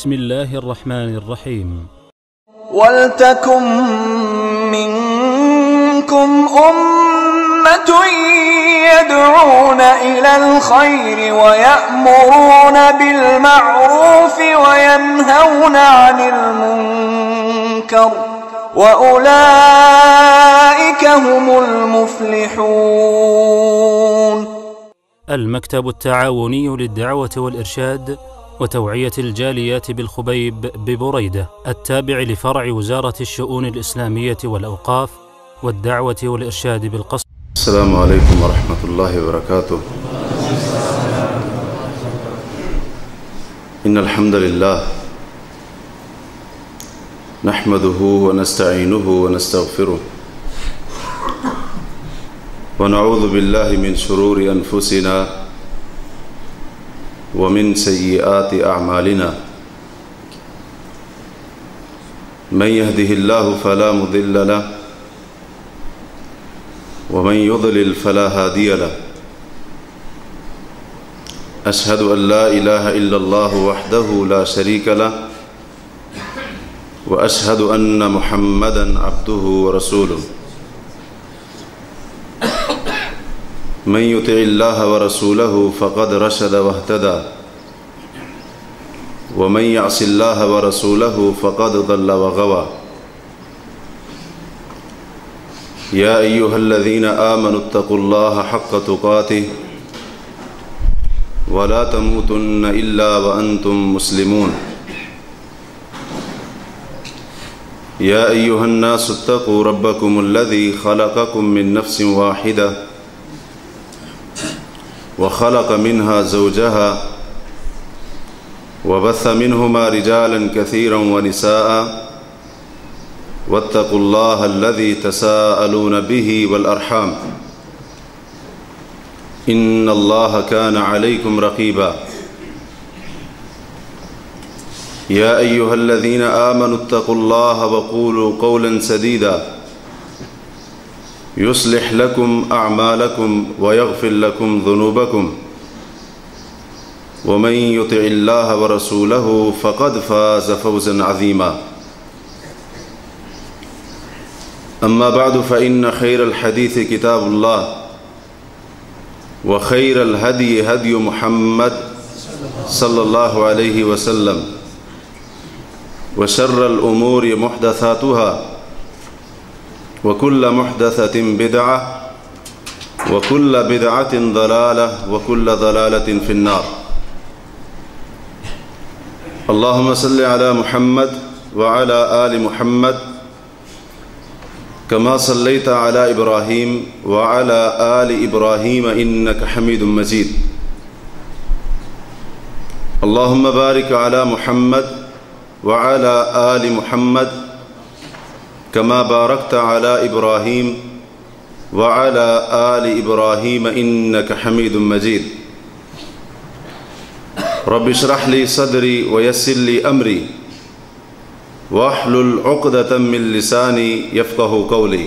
بسم الله الرحمن الرحيم. ولتكن منكم أمة يدعون إلى الخير ويأمرون بالمعروف وينهون عن المنكر وأولئك هم المفلحون. المكتب التعاوني للدعوة والإرشاد وتوعية الجاليات بالخبيب ببريدة، التابع لفرع وزارة الشؤون الإسلامية والأوقاف والدعوة والإرشاد بالقصر. السلام عليكم ورحمة الله وبركاته. إن الحمد لله نحمده ونستعينه ونستغفره ونعوذ بالله من شرور أنفسنا ومن سيئات أعمالنا. من يهده الله فلا مضل له ومن يضلل فلا هادي له. أشهد أن لا إله إلا الله وحده لا شريك له وأشهد أن محمدًا عبده ورسوله. من يطع الله ورسوله فقد رشد واهتدى ومن يعص الله ورسوله فقد ضل وغوى. يا أيها الذين آمنوا اتقوا الله حق تقاته ولا تموتن إلا وأنتم مسلمون. يا أيها الناس اتقوا ربكم الذي خلقكم من نفس واحدة وخلق منها زوجها وبث منهما رجالا كثيرا ونساء واتقوا الله الذي تساءلون به والأرحام إن الله كان عليكم رقيبا. يا أيها الذين آمنوا اتقوا الله وقولوا قولا سديدا يصلح لكم أعمالكم ويغفر لكم ذنوبكم ومن يطع الله ورسوله فقد فاز فوزا عظيما. أما بعد فإن خير الحديث كتاب الله وخير الهدي هدي محمد صلى الله عليه وسلم وشر الأمور محدثاتها وكل محدثة بدعة وكل بدعة ضلالة وكل ضلالة في النار. اللهم صل على محمد وعلى آل محمد كما صليت على إبراهيم وعلى آل إبراهيم إنك حميد مجيد. اللهم بارك على محمد وعلى آل محمد كما باركت على إبراهيم وعلى آل إبراهيم إنك حميد مجيد. رب اشرح لي صدري ويسر لي أمري واحلل عقدة من لساني يفقه قولي.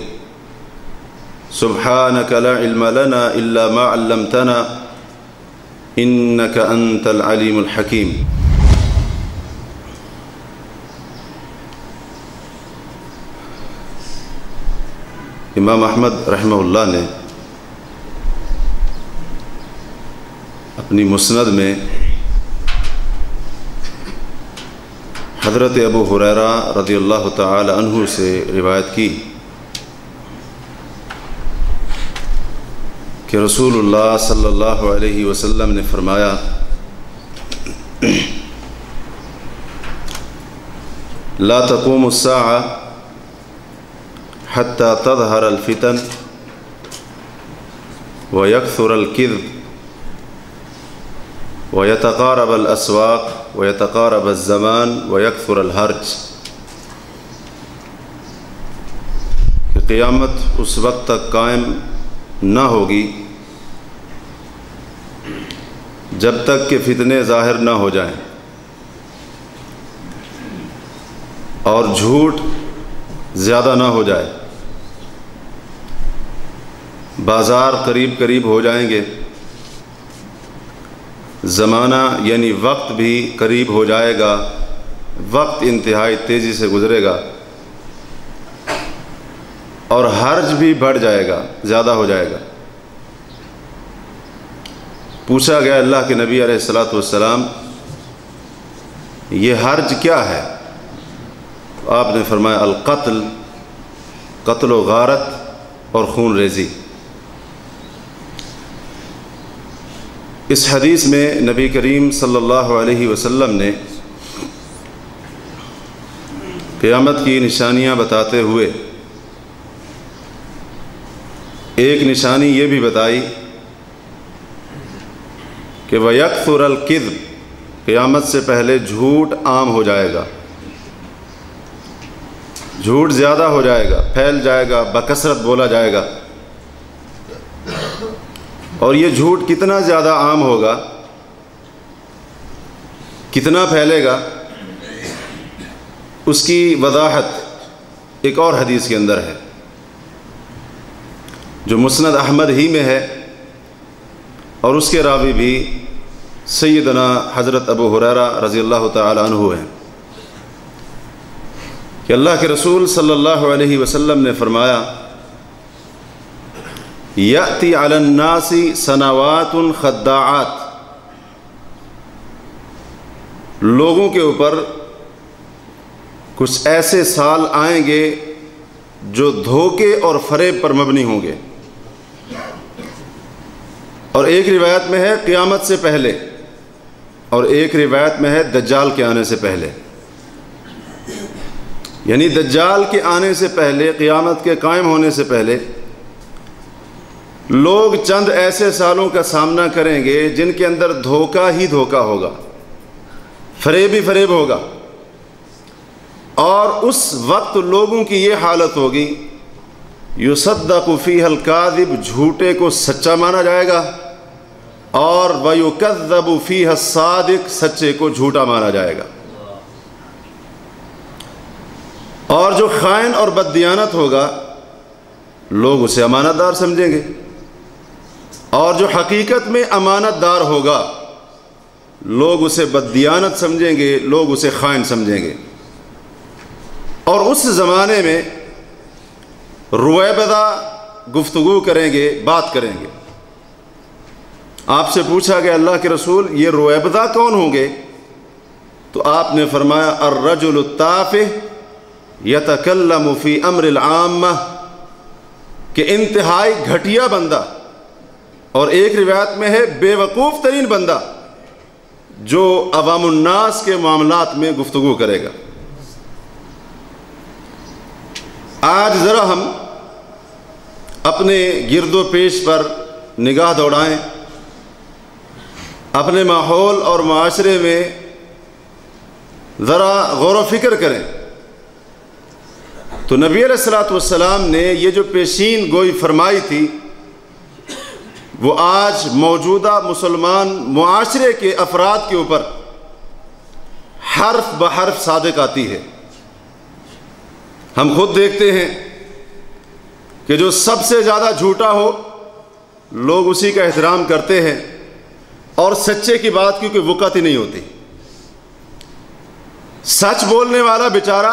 سبحانك لا علم لنا إلا ما علمتنا إنك أنت العليم الحكيم. امام احمد رحمہ اللہ نے اپنی مسند میں حضرت ابو ہریرہ رضی اللہ تعالی عنہ سے روایت کی کہ رسول اللہ صلی اللہ علیہ وسلم نے فرمایا لا تقوم الساعة حتى تظهر الفتن ويكثر الكذب ويتقارب الأسواق ويتقارب الزمان ويكثر الحرج. کہ قیامت اس وقت تک قائم نہ ہوگی جب تک کہ فتنے ظاہر نہ ہو جائیں اور جھوٹ زیادہ نہ ہو جائے. بازار قریب قریب ہو جائیں گے، زمانہ یعنی وقت بھی قریب ہو جائے گا وقت انتہائی تیزی سے گزرے گا اور حرج بھی بڑھ جائے گا، زیادہ ہو جائے گا۔ پوچھا گیا اللہ کے نبی علیہ الصلاۃ والسلام یہ حرج کیا ہے؟ آپ نے فرمایا القتل، قتل و غارت اور خون ریزی۔ اس حدیث میں نبی کریم صلی اللہ علیہ وسلم نے قیامت کی نشانیاں بتاتے ہوئے ایک نشانی یہ بھی بتائی کہ وَيَكْثُرَ الْكِذْبُ، قیامت سے پہلے جھوٹ عام ہو جائے گا، جھوٹ زیادہ ہو جائے گا، پھیل جائے گا، بکثرت بولا جائے گا۔ اور یہ جھوٹ کتنا زیادہ عام ہوگا، کتنا پھیلے گا، اس کی وضاحت ایک اور حدیث کے اندر ہے جو مسند احمد ہی میں ہے، اور اس کے راوی بھی سیدنا حضرت ابو ہریرہ رضی اللہ تعالی عنہ ہیں کہ اللہ کے رسول صلی اللہ علیہ وسلم نے فرمایا یأتی علی الناس سنوات خداعات، لوگوں کے اوپر کچھ ایسے سال آئیں گے جو دھوکے اور فریب پر مبنی ہوں گے، اور ایک روایت میں ہے قیامت سے پہلے، اور ایک روایت میں ہے دجال کے آنے سے پہلے، یعنی دجال کے آنے سے پہلے، قیامت کے قائم ہونے سے پہلے لوگ چند ایسے سالوں کا سامنا کریں گے جن کے اندر دھوکہ ہی دھوکہ ہوگا، فریب ہی فریب ہوگا، اور اس وقت لوگوں کی یہ حالت ہوگی یصدق فیہ الکاذب، جھوٹے کو سچا مانا جائے گا، اور ویکذب فیہ الصادق، سچے کو جھوٹا مانا جائے گا۔ اور جو خائن اور بددیانت ہوگا لوگ اسے امانت دار سمجھیں گے، اور جو حقیقت میں امانت دار ہوگا لوگ اسے بددیانت سمجھیں گے، لوگ اسے خائن سمجھیں گے۔ اور اس زمانے میں رویبضہ گفتگو کریں گے، بات کریں گے۔ آپ سے پوچھا گیا اللہ کے رسول یہ رویبضہ کون ہوں گے؟ تو آپ نے فرمایا الرجل التافہ یتکلم فی امر العامہ، کہ انتہائی گھٹیا بندہ، اور ایک روایت میں ہے بے وقوف ترین بندہ جو عوام الناس کے معاملات میں گفتگو کرے گا۔ آج ذرا ہم اپنے گرد و پیش پر نگاہ دوڑائیں، اپنے ماحول اور معاشرے میں ذرا غور و فکر کریں تو نبی علیہ الصلاۃ والسلام نے یہ جو پیشین گوئی فرمائی تھی وہ آج موجودہ مسلمان معاشرے کے افراد کے اوپر حرف بحرف صادق آتی ہے۔ ہم خود دیکھتے ہیں کہ جو سب سے زیادہ جھوٹا ہو لوگ اسی کا احترام کرتے ہیں، اور سچے کی بات کیونکہ وقت ہی نہیں ہوتی، سچ بولنے والا بیچارہ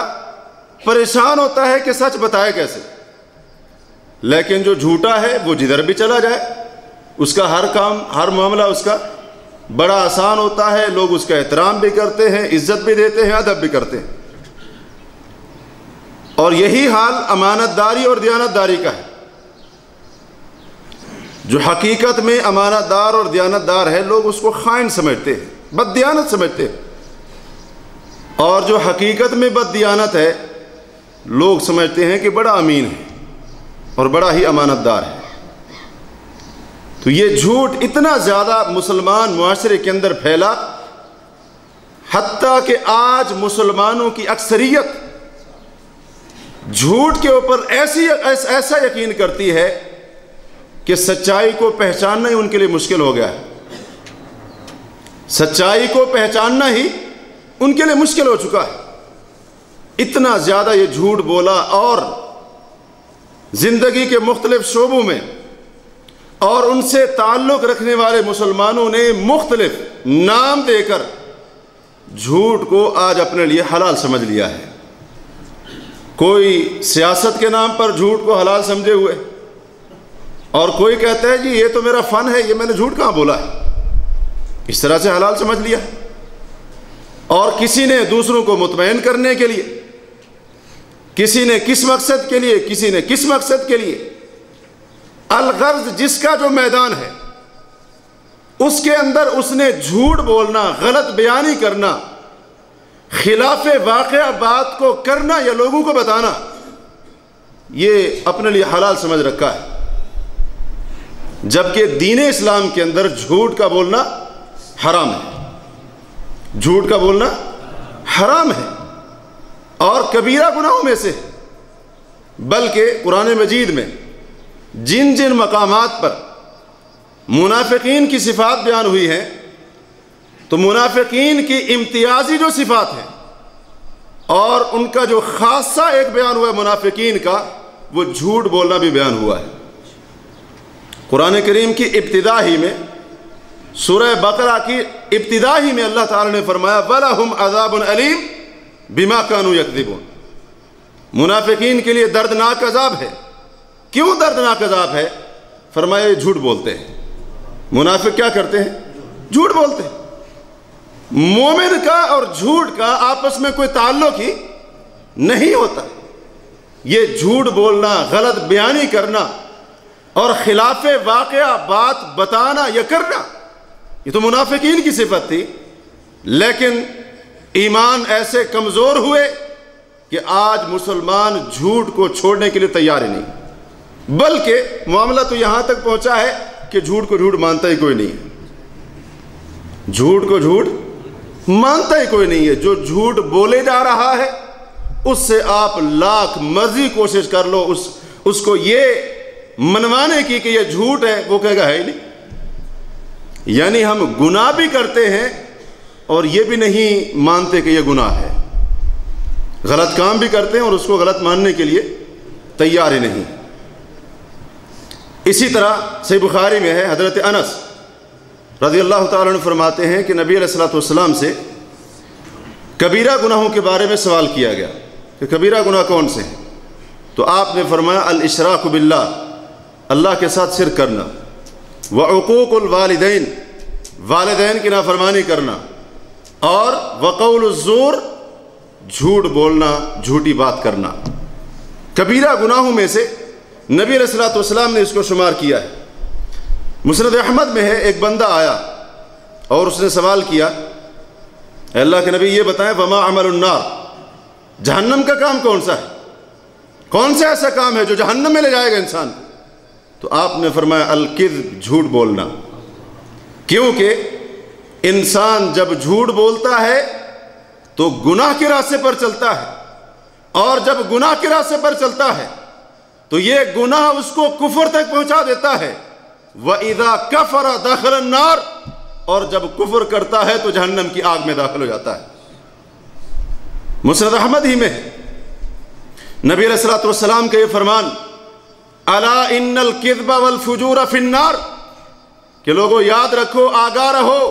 پریشان ہوتا ہے کہ سچ بتائے کیسے، لیکن جو جھوٹا ہے وہ جدھر بھی چلا جائے اس کا ہر کام، ہر معاملہ اس کا بڑا آسان ہوتا ہے، لوگ اس کا احترام بھی کرتے ہیں، عزت بھی دیتے ہیں، ادب بھی کرتے ہیں۔ اور یہی حال امانت داری اور دیانت داری کا ہے۔ جو حقیقت میں امانت دار اور دیانت دار ہے لوگ اس کو خائن سمجھتے ہیں، بددیانت سمجھتے ہیں، اور جو حقیقت میں بددیانت ہے لوگ سمجھتے ہیں کہ بڑا امین ہے اور بڑا ہی امانت دار ہے۔ تو یہ جھوٹ اتنا زیادہ مسلمان معاشرے کے اندر پھیلا، حتیٰ کہ آج مسلمانوں کی اکثریت جھوٹ کے اوپر ایسا یقین کرتی ہے کہ سچائی کو پہچاننا ہی ان کے لیے مشکل ہو گیا ہے، سچائی کو پہچاننا ہی ان کے لیے مشکل ہو چکا ہے۔ اتنا زیادہ یہ جھوٹ بولا، اور زندگی کے مختلف شعبوں میں اور ان سے تعلق رکھنے والے مسلمانوں نے مختلف نام دے کر جھوٹ کو آج اپنے لیے حلال سمجھ لیا ہے. کوئی سیاست کے نام پر جھوٹ کو حلال سمجھے ہوئے، اور کوئی کہتا ہے جی یہ تو میرا فن ہے، یہ میں نے جھوٹ کہاں بولا ہے، اس طرح سے حلال سمجھ لیا. اور کسی نے دوسروں کو مطمئن کرنے کے لیے، کسی نے کس مقصد کے لیے، کسی نے کس مقصد کے لیے، الغرض جس کا جو میدان ہے اس کے اندر اس نے جھوٹ بولنا، غلط بیانی کرنا، خلاف واقعہ بات کو کرنا یا لوگوں کو بتانا، یہ اپنے لیے حلال سمجھ رکھا ہے. جبکہ دین اسلام کے اندر جھوٹ کا بولنا حرام ہے، جھوٹ کا بولنا حرام ہے اور کبیرہ گناہوں میں سے. بلکہ قرآن مجید میں جن جن مقامات پر منافقین کی صفات بیان ہوئی ہیں، تو منافقین کی امتیازی جو صفات ہیں اور ان کا جو خاصہ ایک بیان ہوا ہے منافقین کا، وہ جھوٹ بولنا بھی بیان ہوا ہے. قرآن کریم کی ابتدا ہی میں، سورہ بقرہ کی ابتدا ہی میں اللہ تعالی نے فرمایا وَلَهُمْ عَذَابٌ أَلِيمٌ بِمَا كَانُوا يَكْذِبُونَ. منافقین کے لیے دردناک عذاب ہے. کیوں دردناک عذاب ہے؟ فرمایا یہ جھوٹ بولتے ہیں. منافق کیا کرتے ہیں؟ جھوٹ بولتے ہیں. مومن کا اور جھوٹ کا آپس میں کوئی تعلق ہی نہیں ہوتا. یہ جھوٹ بولنا، غلط بیانی کرنا اور خلاف واقعہ بات بتانا یا کرنا، یہ تو منافقین کی صفت تھی. لیکن ایمان ایسے کمزور ہوئے کہ آج مسلمان جھوٹ کو چھوڑنے کے لیے تیار ہی نہیں. بلکہ معاملہ تو یہاں تک پہنچا ہے کہ جھوٹ کو جھوٹ مانتا ہی کوئی نہیں ہے. جھوٹ کو جھوٹ مانتا ہی کوئی نہیں ہے. جو جھوٹ بولے جا رہا ہے اس سے آپ لاکھ مرضی کوشش کر لو اس کو یہ منوانے کی کہ یہ جھوٹ ہے، وہ کہے گا ہے ہی نہیں. یعنی ہم گناہ بھی کرتے ہیں اور یہ بھی نہیں مانتے کہ یہ گناہ ہے. غلط کام بھی کرتے ہیں اور اس کو غلط ماننے کے لیے تیار ہی نہیں. اسی طرح صحیح بخاری میں ہے، حضرت انس رضی اللہ تعالیٰ عنہ فرماتے ہیں کہ نبی علیہ الصلوۃ والسلام سے کبیرہ گناہوں کے بارے میں سوال کیا گیا کہ کبیرہ گناہ کون سے ہیں؟ تو آپ نے فرمایا الاشراک باللہ، اللہ کے ساتھ شرک کرنا، وعقوق الوالدین، والدین کی نافرمانی کرنا، اور وقول الزور، جھوٹ بولنا، جھوٹی بات کرنا. کبیرہ گناہوں میں سے نبی علیہ الصلوۃ والسلام نے اس کو شمار کیا ہے. مسند احمد میں ہے، ایک بندہ آیا اور اس نے سوال کیا اے اللہ کے نبی یہ بتائیں وما عمل النار، جہنم کا کام کون سا ہے؟ کون سا ایسا کام ہے جو جہنم میں لے جائے گا انسان؟ تو آپ نے فرمایا الکذب، جھوٹ بولنا. کیونکہ انسان جب جھوٹ بولتا ہے تو گناہ کے راستے پر چلتا ہے، اور جب گناہ کے راستے پر چلتا ہے تو یہ گناہ اس کو کفر تک پہنچا دیتا ہے. وَإِذَا كَفَرَ دَخَلَ النَّارِ، اور جب کفر کرتا ہے تو جہنم کی آگ میں داخل ہو جاتا ہے. مسند احمد ہی میں ہے نبی علیہ الصلوۃ والسلام کا یہ فرمان الا ان الکذب والفجور فی النار، کہ لوگوں یاد رکھو، آگاہ رہو،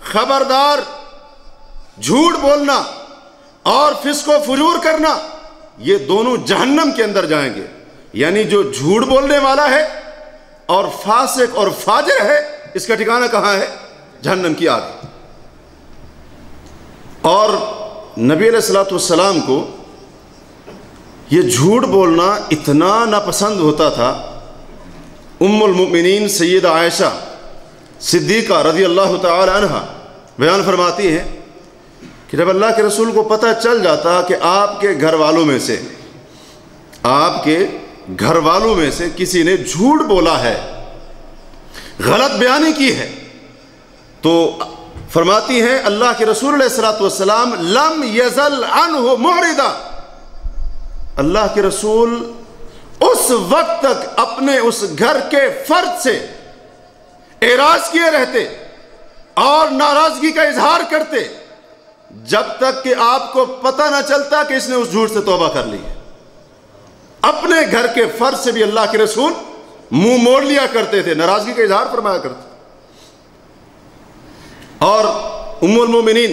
خبردار، جھوٹ بولنا اور فسق و فجور کرنا یہ دونوں جہنم کے اندر جائیں گے. یعنی جو جھوٹ بولنے والا ہے اور فاسق اور فاجر ہے، اس کا ٹھکانہ کہاں ہے؟ جہنم کی آگ. اور نبی علیہ الصلوۃ والسلام کو یہ جھوٹ بولنا اتنا ناپسند ہوتا تھا. ام المؤمنین سیدہ عائشہ صدیقہ رضی اللہ تعالی عنہ بیان فرماتی ہیں کہ جب اللہ کے رسول کو پتہ چل جاتا کہ آپ کے گھر والوں میں سے کسی نے جھوٹ بولا ہے، غلط بیانی کی ہے، تو فرماتی ہیں اللہ کے رسول علیہ الصلوۃ والسلام لم یزل عنہ معرضا، اللہ کے رسول اس وقت تک اپنے اس گھر کے فرد سے اعراض کیے رہتے اور ناراضگی کا اظہار کرتے جب تک کہ آپ کو پتہ نہ چلتا کہ اس نے اس جھوٹ سے توبہ کر لی. اپنے گھر کے فرد سے بھی اللہ کے رسول منہ موڑ لیا کرتے تھے، ناراضگی کا اظہار فرمایا کرتے. اور ام المومنین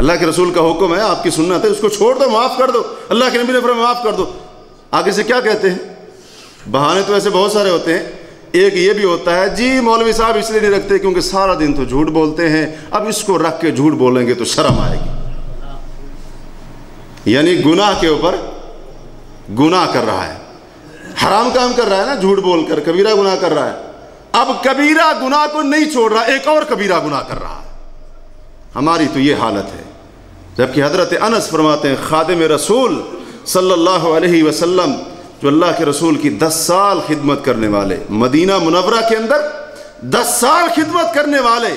اللہ کے رسول کا حکم ہے، آپ کی سنت ہے، اس کو چھوڑ دو، معاف کر دو. اللہ کے نبی نے فرمایا معاف کر دو. آگے سے کیا کہتے ہیں؟ بہانے تو ایسے بہت سارے ہوتے ہیں. ایک یہ بھی ہوتا ہے، جی مولوی صاحب اس لیے نہیں رکھتے کیونکہ سارا دن تو جھوٹ بولتے ہیں، اب اس کو رکھ کے جھوٹ بولیں گے تو شرم آئے گی. یعنی گناہ کے اوپر گناہ کر رہا ہے، حرام کام کر رہا ہے نا، جھوٹ بول کر کبیرہ گناہ کر رہا ہے. اب کبیرہ گناہ کو نہیں چھوڑ رہا، ایک اور کبیرہ گناہ کر رہا ہے. ہماری تو یہ حالت ہے. جبکہ حضرت انس فرماتے ہیں خادم رسول صلی اللہ علیہ وسلم، جو اللہ کے رسول کی 10 سال خدمت کرنے والے، مدینہ منورہ کے اندر 10 سال خدمت کرنے والے،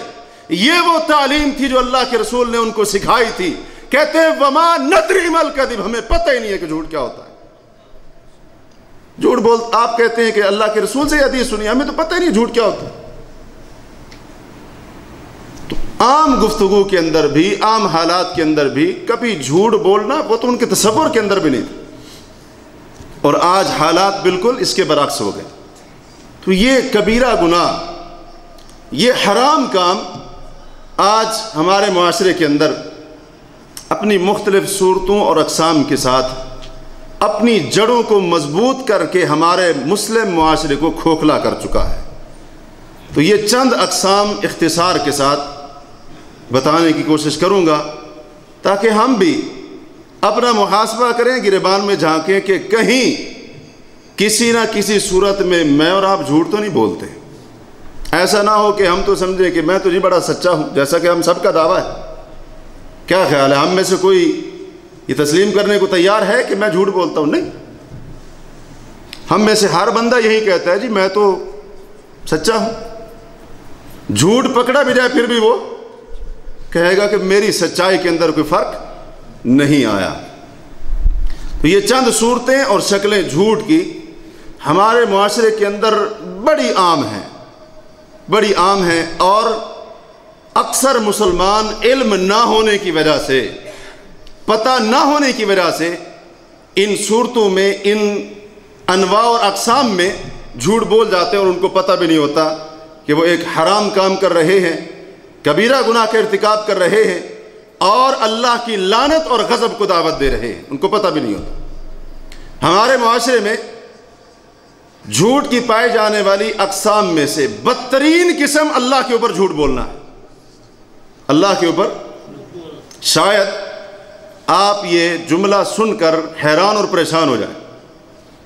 یہ وہ تعلیم تھی جو اللہ کے رسول نے ان کو سکھائی تھی. کہتے ہیں وما ندری مل کذب، ہمیں پتہ ہی نہیں ہے کہ جھوٹ کیا ہوتا ہے. جھوٹ بول، آپ کہتے ہیں کہ اللہ کے رسول سے حدیث سنی، ہمیں تو پتہ ہی نہیں جھوٹ کیا ہوتا ہے. تو عام گفتگو کے اندر بھی، عام حالات کے اندر بھی کبھی جھوٹ بولنا وہ تو ان کے تصور کے اندر بھی نہیں تھا. اور آج حالات بالکل اس کے برعکس ہو گئے. تو یہ کبیرہ گناہ، یہ حرام کام آج ہمارے معاشرے کے اندر اپنی مختلف صورتوں اور اقسام کے ساتھ اپنی جڑوں کو مضبوط کر کے ہمارے مسلم معاشرے کو کھوکھلا کر چکا ہے. تو یہ چند اقسام اختصار کے ساتھ بتانے کی کوشش کروں گا تاکہ ہم بھی اپنا محاسبہ کریں، گریبان میں جھانکیں کہ کہیں کسی نہ کسی صورت میں میں اور آپ جھوٹ تو نہیں بولتے. ایسا نہ ہو کہ ہم تو سمجھیں کہ میں تو جی بڑا سچا ہوں، جیسا کہ ہم سب کا دعویٰ ہے. کیا خیال ہے، ہم میں سے کوئی یہ تسلیم کرنے کو تیار ہے کہ میں جھوٹ بولتا ہوں؟ نہیں. ہم میں سے ہر بندہ یہی کہتا ہے جی میں تو سچا ہوں. جھوٹ پکڑا بھی جائے پھر بھی وہ کہے گا کہ میری سچائی کے اندر کوئی فرق نہیں آیا. تو یہ چند صورتیں اور شکلیں جھوٹ کی ہمارے معاشرے کے اندر بڑی عام ہیں اور اکثر مسلمان علم نہ ہونے کی وجہ سے، پتہ نہ ہونے کی وجہ سے ان صورتوں میں، ان انواع اور اقسام میں جھوٹ بول جاتے ہیں اور ان کو پتہ بھی نہیں ہوتا کہ وہ ایک حرام کام کر رہے ہیں، کبیرہ گناہ کا ارتکاب کر رہے ہیں اور اللہ کی لعنت اور غضب کو دعوت دے رہے ہیں. ان کو پتہ بھی نہیں ہوتا. ہمارے معاشرے میں جھوٹ کی پائے جانے والی اقسام میں سے بدترین قسم اللہ کے اوپر جھوٹ بولنا ہے. اللہ کے اوپر، شاید آپ یہ جملہ سن کر حیران اور پریشان ہو جائیں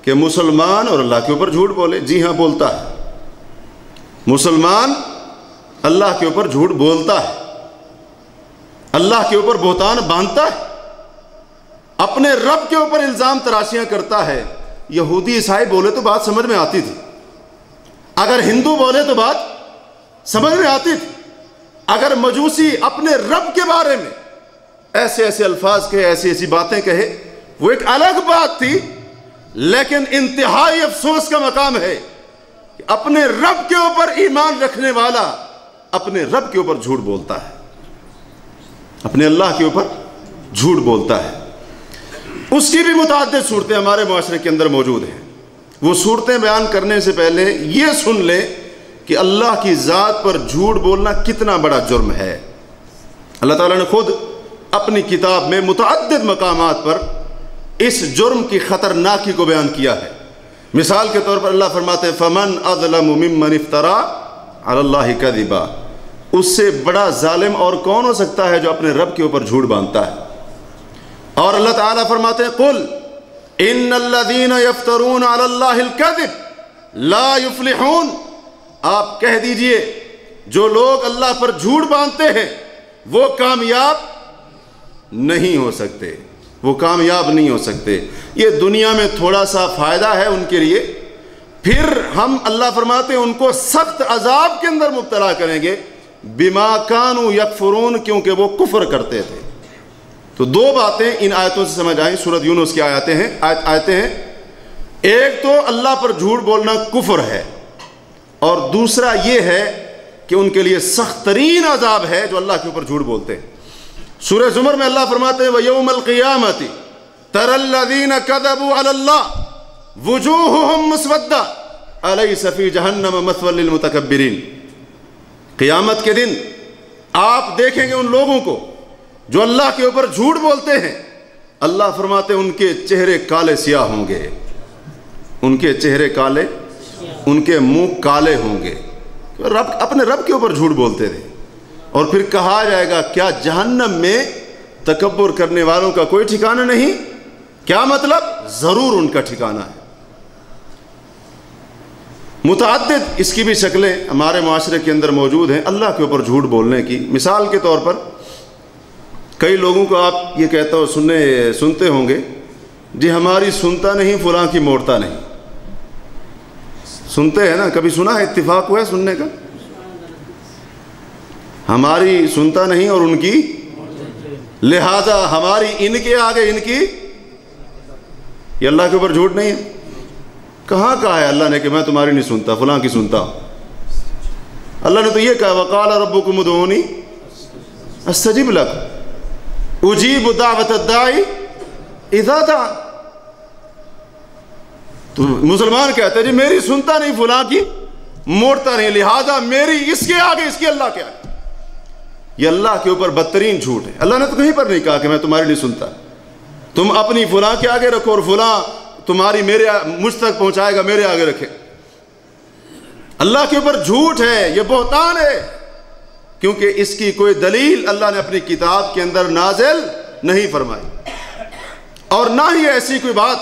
کہ مسلمان اور اللہ کے اوپر جھوٹ بولے. جی ہاں، بولتا ہے. مسلمان اللہ کے اوپر جھوٹ بولتا ہے، اللہ کے اوپر بہتان باندھتا ہے، اپنے رب کے اوپر الزام تراشیاں کرتا ہے. یہودی عیسائی بولے تو بات سمجھ میں آتی تھی، اگر ہندو بولے تو بات سمجھ میں آتی تھی، اگر مجوسی اپنے رب کے بارے میں ایسے ایسے الفاظ کہے، ایسی ایسی باتیں کہے، وہ ایک الگ بات تھی. لیکن انتہائی افسوس کا مقام ہے کہ اپنے رب کے اوپر ایمان رکھنے والا اپنے رب کے اوپر جھوٹ بولتا ہے، اپنے اللہ کے اوپر جھوٹ بولتا ہے. اس کی بھی متعدد صورتیں ہمارے معاشرے کے اندر موجود ہیں. وہ صورتیں بیان کرنے سے پہلے یہ سن لیں کہ اللہ کی ذات پر جھوٹ بولنا کتنا بڑا جرم ہے. اللہ تعالیٰ نے خود اپنی کتاب میں متعدد مقامات پر اس جرم کی خطرناکی کو بیان کیا ہے. مثال کے طور پر اللہ فرماتے ہیں فَمَنْ أَظْلَمُ مِمَّنِ افْتَرَى عَلَى اللَّهِ كَذِبًا. اس سے بڑا ظالم اور کون ہو سکتا ہے جو اپنے رب کے اوپر جھوٹ باندھتا ہے. اور اللہ تعالیٰ فرماتے ہیں قُلْ إِنَّ الَّذِينَ يَفْتَرُونَ عَلَى اللَّهِ الْكَذِبَ لَا يُفْلِحُونَ. آپ کہہ دیجئے جو لوگ اللہ پر جھوٹ باندھتے ہیں وہ کامیاب نہیں ہو سکتے، وہ کامیاب نہیں ہو سکتے. یہ دنیا میں تھوڑا سا فائدہ ہے ان کے لیے، پھر ہم اللہ فرماتے ہیں ان کو سخت عذاب کے اندر مبتلا کریں گے بما کانوا یکفرون، کیونکہ وہ کفر کرتے تھے. تو دو باتیں ان آیتوں سے سمجھ آئیں. سورۃ یونس کی آیتیں ہیں. ایک تو اللہ پر جھوٹ بولنا کفر ہے، اور دوسرا یہ ہے کہ ان کے لیے سخت ترین عذاب ہے جو اللہ کے اوپر جھوٹ بولتے ہیں. سورہ زمر میں اللہ فرماتے ہیں وَيَوْمَ الْقِيَامَةِ تَرَى الَّذِينَ كَذَبُوا عَلَى اللَّهِ وُجُوهُهُمْ مُسْوَدَّةٌ أَلَيْسَ فِي جَهَنَّمَ مَثْوًى لِلْمُتَكَبِّرِينَ. قیامت کے دن آپ دیکھیں گے ان لوگوں کو جو اللہ کے اوپر جھوٹ بولتے ہیں، اللہ فرماتے ہیں ان کے چہرے کالے سیاہ ہوں گے، ان کے چہرے کالے، ان کے منہ کالے ہوں گے، اپنے رب کے اوپر جھوٹ بولتے تھے۔ اور پھر کہا جائے گا کیا جہنم میں تکبر کرنے والوں کا کوئی ٹھکانہ نہیں؟ کیا مطلب؟ ضرور ان کا ٹھکانہ ہے۔ متعدد اس کی بھی شکلیں ہمارے معاشرے کے اندر موجود ہیں اللہ کے اوپر جھوٹ بولنے کی۔ مثال کے طور پر کئی لوگوں کو آپ یہ کہتا ہو سنتے ہوں گے، جی ہماری سنتا نہیں فلاں کی موڑتا نہیں۔ سنتے ہیں نا، کبھی سنا ہے؟ اتفاق ہوا ہے سننے کا؟ ہماری سنتا نہیں اور ان کی، لہذا ہماری ان کے آگے ان کی، یہ اللہ کے اوپر جھوٹ نہیں ہے؟ کہاں کہا ہے اللہ نے کہ میں تمہاری نہیں سنتا، فلاں کی سنتا ہوں؟ اللہ نے تو یہ کہا وقال ربکم ادعونی استجب لکم اجیب دعوت الداعی اذا دعان۔ تو مسلمان کہتے ہیں جی میری سنتا نہیں فلاں کی موڑتا نہیں، لہذا میری اس کے آگے اس کی اللہ کے آگے۔ یہ اللہ کے اوپر بدترین جھوٹ ہے۔ اللہ نے تو کہیں پر نہیں کہا کہ میں تمہاری نہیں سنتا، تم اپنی فلاں کے آگے رکھو اور فلاں تمہاری مجھ تک پہنچائے گا میرے آگے رکھے۔ اللہ کے اوپر جھوٹ ہے، یہ بہتان ہے، کیونکہ اس کی کوئی دلیل اللہ نے اپنی کتاب کے اندر نازل نہیں فرمائی، اور نہ ہی ایسی کوئی بات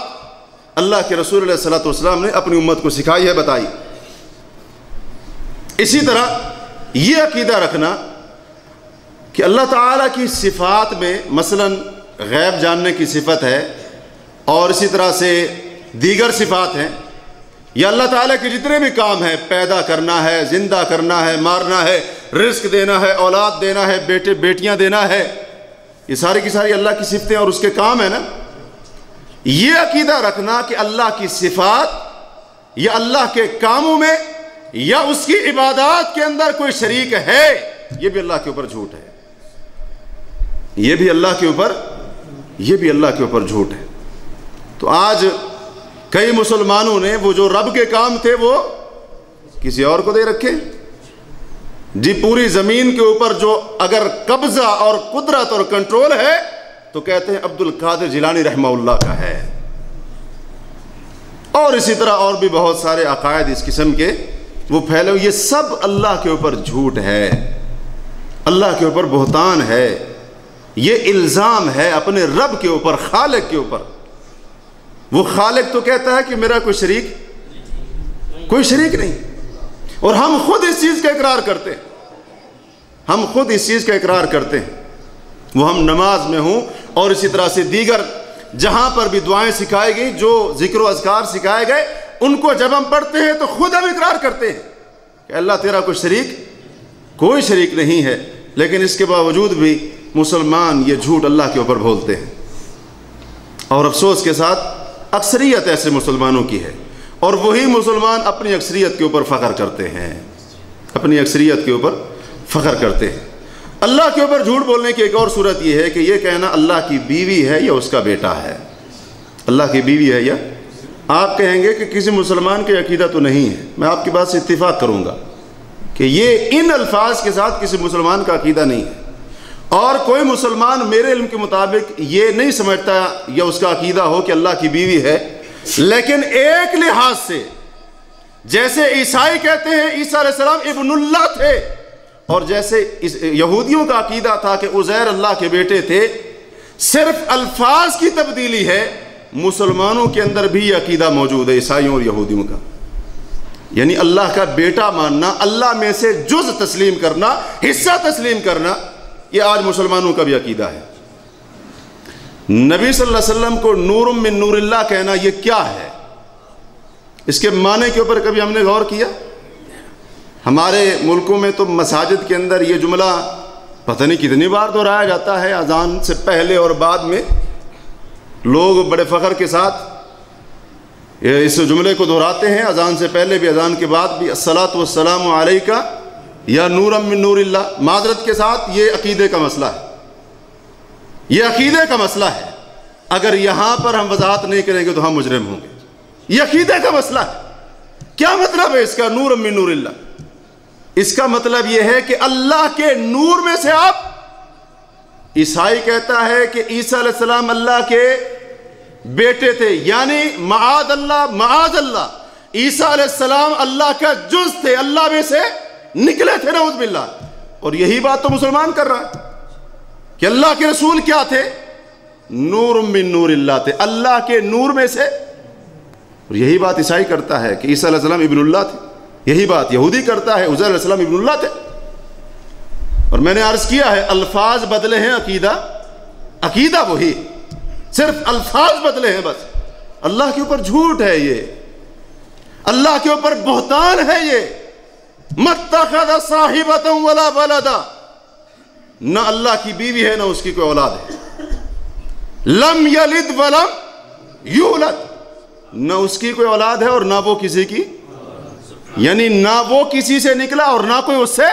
اللہ کے رسول علیہ الصلوۃ والسلام نے اپنی امت کو سکھائی ہے، بتائی۔ اسی طرح یہ عقیدہ رکھنا کہ اللہ تعالیٰ کی صفات میں مثلا غیب جاننے کی صفت ہے، اور اسی طرح سے دیگر صفات ہیں، یا اللہ تعالیٰ کے جتنے بھی کام ہیں، پیدا کرنا ہے، زندہ کرنا ہے، مارنا ہے، رزق دینا ہے، اولاد دینا ہے، بیٹے بیٹیاں دینا ہے، یہ ساری کی ساری اللہ کی صفتیں اور اس کے کام ہیں نا۔ یہ عقیدہ رکھنا کہ اللہ کی صفات یا اللہ کے کاموں میں یا اس کی عبادات کے اندر کوئی شریک ہے، یہ بھی اللہ کے اوپر جھوٹ ہے، یہ بھی اللہ کے اوپر جھوٹ ہے۔ تو آج کئی مسلمانوں نے وہ جو رب کے کام تھے وہ کسی اور کو دے رکھے۔ جی پوری زمین کے اوپر جو اگر قبضہ اور قدرت اور کنٹرول ہے تو کہتے ہیں عبد القادر جیلانی رحمہ اللہ کا ہے، اور اسی طرح اور بھی بہت سارے عقائد اس قسم کے وہ پھیلے ہوئے۔ یہ سب اللہ کے اوپر جھوٹ ہے، اللہ کے اوپر بہتان ہے، یہ الزام ہے اپنے رب کے اوپر، خالق کے اوپر۔ وہ خالق تو کہتا ہے کہ میرا کوئی شریک نہیں، اور ہم خود اس چیز کا اقرار کرتے ہیں، وہ ہم نماز میں ہوں اور اسی طرح سے دیگر جہاں پر بھی دعائیں سکھائی گئی، جو ذکر و اذکار سکھائے گئے، ان کو جب ہم پڑھتے ہیں تو خود ہم اقرار کرتے ہیں کہ اللہ تیرا کوئی شریک نہیں ہے، لیکن اس کے باوجود بھی مسلمان یہ جھوٹ اللہ کے اوپر بولتے ہیں۔ اور افسوس کے ساتھ اکثریت ایسے مسلمانوں کی ہے، اور وہی مسلمان اپنی اکثریت کے اوپر فخر کرتے ہیں، اللہ کے اوپر جھوٹ بولنے کی ایک اور صورت یہ ہے کہ یہ کہنا اللہ کی بیوی ہے یا اس کا بیٹا ہے، اللہ کی بیوی ہے یا، آپ کہیں گے کہ کسی مسلمان کے عقیدہ تو نہیں ہے، میں آپ کی بات سے اتفاق کروں گا کہ یہ ان الفاظ کے ساتھ کسی مسلمان کا عقیدہ نہیں ہے، اور کوئی مسلمان میرے علم کے مطابق یہ نہیں سمجھتا یا اس کا عقیدہ ہو کہ اللہ کی بیوی ہے۔ لیکن ایک لحاظ سے جیسے عیسائی کہتے ہیں عیسیٰ علیہ السلام ابن اللہ تھے، اور جیسے یہودیوں کا عقیدہ تھا کہ عزیر اللہ کے بیٹے تھے، صرف الفاظ کی تبدیلی ہے، مسلمانوں کے اندر بھی یہ عقیدہ موجود ہے عیسائیوں اور یہودیوں کا، یعنی اللہ کا بیٹا ماننا، اللہ میں سے جز تسلیم کرنا، حصہ تسلیم کرنا، یہ آج مسلمانوں کا بھی عقیدہ ہے۔ نبی صلی اللہ علیہ وسلم کو نور من نور اللہ کہنا یہ کیا ہے؟ اس کے معنی کے اوپر کبھی ہم نے غور کیا؟ ہمارے ملکوں میں تو مساجد کے اندر یہ جملہ پتہ نہیں کتنی بار دہرایا جاتا ہے، اذان سے پہلے اور بعد میں لوگ بڑے فخر کے ساتھ اس جملے کو دہراتے ہیں، اذان سے پہلے بھی اذان کے بعد بھی، الصلاۃ والسلام علیکہ یا نورا من نور اللہ۔ معذرت کے ساتھ یہ عقیدے کا مسئلہ ہے، اگر یہاں پر ہم وضاحت نہیں کریں گے تو ہم مجرم ہوں گے۔ یہ عقیدے کا مسئلہ ہے، کیا مطلب ہے اس کا نور من نور اللہ؟ اس کا مطلب یہ ہے کہ اللہ کے نور میں سے آپ عیسائی کہتا ہے کہ عیسیٰ علیہ السلام اللہ کے بیٹے تھے، یعنی معاذ اللہ عیسیٰ علیہ السلام اللہ کا جز تھے، اللہ میں سے نکلے تھے، نعوذ باللہ۔ اور یہی بات تو مسلمان کر رہا ہے کہ اللہ کے رسول کیا تھے؟ نور من نور اللہ تھے، اللہ کے نور میں سے۔ اور یہی بات عیسائی کرتا ہے کہ عیسیٰ علیہ السلام ابن اللہ تھے، یہی بات یہودی کرتا ہے عزیر علیہ السلام ابن اللہ تھے۔ اور میں نے عرض کیا ہے الفاظ بدلے ہیں، عقیدہ وہی، صرف الفاظ بدلے ہیں بس۔ اللہ کے اوپر جھوٹ ہے یہ، اللہ کے اوپر بہتان ہے یہ۔ متخذ صاحبۃ ولا ولدا، نہ اللہ کی بیوی ہے نہ اس کی کوئی اولاد ہے۔ لم یلد ولم یولد، نہ اس کی کوئی اولاد ہے اور نہ وہ کسی کی، یعنی نہ وہ کسی سے نکلا اور نہ کوئی اس سے۔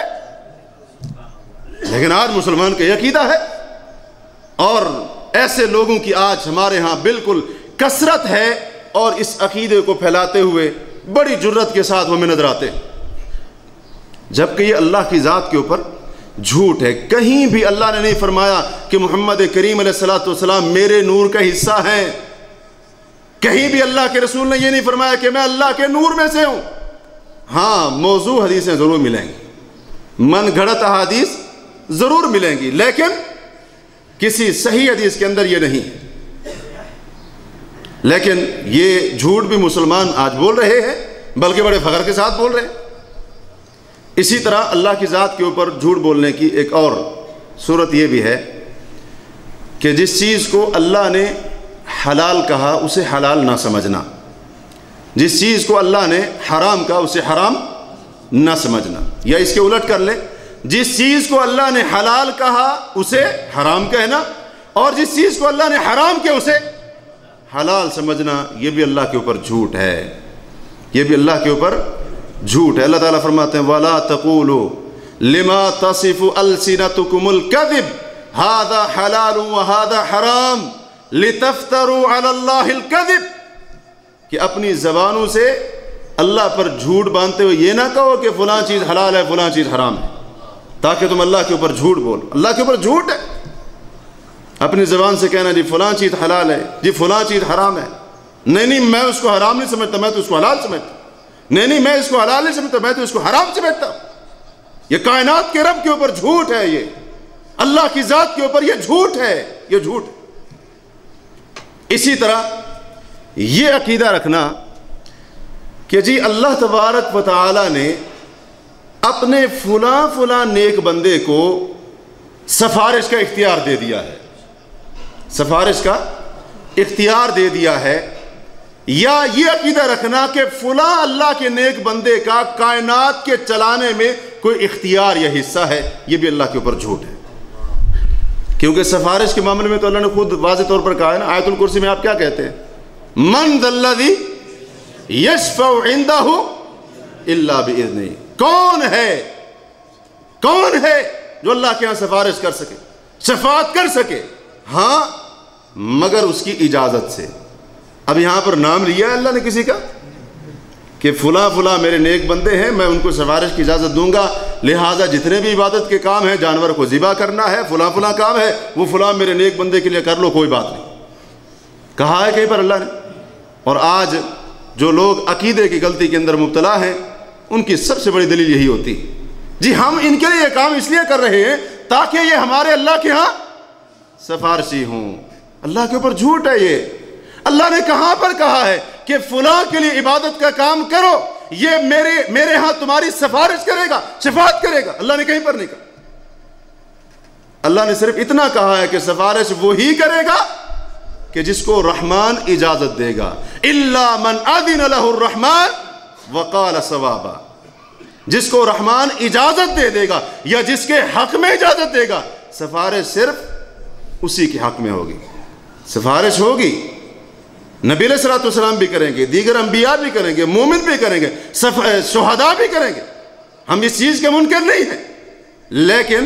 لیکن آج مسلمان کا یہ عقیدہ ہے، اور ایسے لوگوں کی آج ہمارے ہاں بالکل کثرت ہے، اور اس عقیدے کو پھیلاتے ہوئے بڑی جرت کے ساتھ وہ میں نظر آتے ہیں، جبکہ یہ اللہ کی ذات کے اوپر جھوٹ ہے۔ کہیں بھی اللہ نے نہیں فرمایا کہ محمد کریم علیہ الصلوۃ والسلام میرے نور کا حصہ ہیں، کہیں بھی اللہ کے رسول نے یہ نہیں فرمایا کہ میں اللہ کے نور میں سے ہوں۔ ہاں موضوع حدیثیں ضرور ملیں گی، من گھڑت احادیث ضرور ملیں گی، لیکن کسی صحیح حدیث کے اندر یہ نہیں ہے۔ لیکن یہ جھوٹ بھی مسلمان آج بول رہے ہیں، بلکہ بڑے فخر کے ساتھ بول رہے ہیں۔ اسی طرح اللہ کی ذات کے اوپر جھوٹ بولنے کی ایک اور صورت یہ بھی ہے کہ جس چیز کو اللہ نے حلال کہا اسے حلال نہ سمجھنا، جس چیز کو اللہ نے حرام کہا اسے حرام نہ سمجھنا، یا اس کے الٹ کر لیں، جس چیز کو اللہ نے حلال کہا اسے حرام کہنا، اور جس چیز کو اللہ نے حرام کیا اسے حلال سمجھنا، یہ بھی اللہ کے اوپر جھوٹ ہے، یہ بھی اللہ کے اوپر جھوٹ ہے۔ اللہ تعالیٰ فرماتے ہیں وَلَا تَقُولُوا لِمَا تَصِفُ أَلْسِنَتُكُمُ الْكَذِبَ هَذَا حَلَالٌ وَهَذَا حَرَامٌ لِتَفْتَرُوا عَلَى اللَّهِ الْكَذِبَ، کہ اپنی زبانوں سے اللہ پر جھوٹ باندھتے ہوئے یہ نہ کہو کہ فلاں چیز حلال ہے فلاں چیز حرام ہے، تاکہ تم اللہ کے اوپر جھوٹ بولو۔ اللہ کے اوپر جھوٹ ہے، اپنی زبان سے کہنا جی فلاں چیز حلال ہے، جی فلاں چیز حرام ہے، نہیں میں اس کو حرام نہیں سمجھتا، میں تو اس کو حلال سمجھتا، نہیں میں اس کو حلال نہیں سمجھتا، میں تو اس کو حرام سمجھتا۔ یہ کائنات کے رب کے اوپر جھوٹ ہے، یہ اللہ کی ذات کے اوپر یہ جھوٹ ہے، یہ جھوٹ۔ اسی طرح یہ عقیدہ رکھنا کہ جی اللہ تبارک و تعالی نے اپنے فلاں نیک بندے کو سفارش کا اختیار دے دیا ہے، سفارش کا اختیار دے دیا ہے، یا یہ عقیدہ رکھنا کہ فلاں اللہ کے نیک بندے کا کائنات کے چلانے میں کوئی اختیار یا حصہ ہے، یہ بھی اللہ کے اوپر جھوٹ ہے۔ کیونکہ سفارش کے معاملے میں تو اللہ نے خود واضح طور پر کہا ہے نا، آیت الکرسی میں آپ کیا کہتے ہیں؟ من ذا الذی یشفع عندہ الا باذنہ، کون ہے جو اللہ کے ہاں سفارش کر سکے، شفاعت کر سکے؟ ہاں مگر اس کی اجازت سے۔ اب یہاں پر نام لیا ہے اللہ نے کسی کا کہ فلاں میرے نیک بندے ہیں، میں ان کو سفارش کی اجازت دوں گا، لہٰذا جتنے بھی عبادت کے کام ہیں، جانور کو ذبح کرنا ہے، فلاں کام ہے، وہ فلاں میرے نیک بندے کے لیے کر لو، کوئی بات نہیں، کہا ہے کہیں پر اللہ نے۔ اور آج جو لوگ عقیدے کی غلطی کے اندر مبتلا ہیں، ان کی سب سے بڑی دلیل یہی ہوتی جی ہم ان کے لیے یہ کام اس لیے کر رہے ہیں تاکہ یہ ہمارے اللہ کے ہاں سفارشی ہوں۔ اللہ کے اوپر جھوٹ ہے یہ۔ اللہ نے کہاں پر کہا ہے کہ فلاں کے لیے عبادت کا کام کرو، یہ میرے ہاں تمہاری سفارش کرے گا، شفاعت کرے گا؟ اللہ نے کہیں پر نہیں کہا۔ اللہ نے صرف اتنا کہا ہے کہ سفارش وہی کرے گا کہ جس کو رحمان اجازت دے گا، الا من اذن له الرحمن وقال صوابا، جس کو رحمان اجازت دے گا یا جس کے حق میں اجازت دے گا، سفارش صرف اسی کے حق میں ہوگی، سفارش ہوگی۔ نبی علیہ الصلوۃ والسلام بھی کریں گے، دیگر انبیاء بھی کریں گے، مومن بھی کریں گے، شہداء بھی کریں گے، ہم اس چیز کے منکر نہیں ہیں، لیکن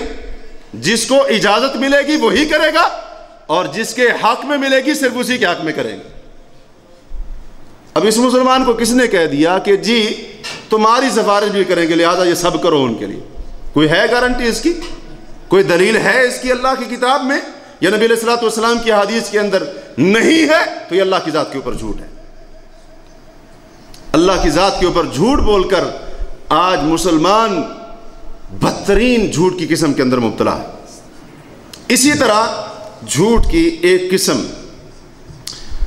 جس کو اجازت ملے گی وہی کرے گا، اور جس کے حق میں ملے گی صرف اسی کے حق میں کریں گے۔ اب اس مسلمان کو کس نے کہہ دیا کہ جی تمہاری سفارش بھی کریں گے، لہذا یہ سب کرو ان کے لیے؟ کوئی ہے گارنٹی اس کی؟ کوئی دلیل ہے اس کی اللہ کی کتاب میں یا نبی علیہ الصلوۃ والسلام کی حدیث کے اندر نہیں ہے تو یہ اللہ کی ذات کے اوپر جھوٹ ہے۔ اللہ کی ذات کے اوپر جھوٹ بول کر آج مسلمان بدترین جھوٹ کی قسم کے اندر مبتلا ہے۔ اسی طرح جھوٹ کی ایک قسم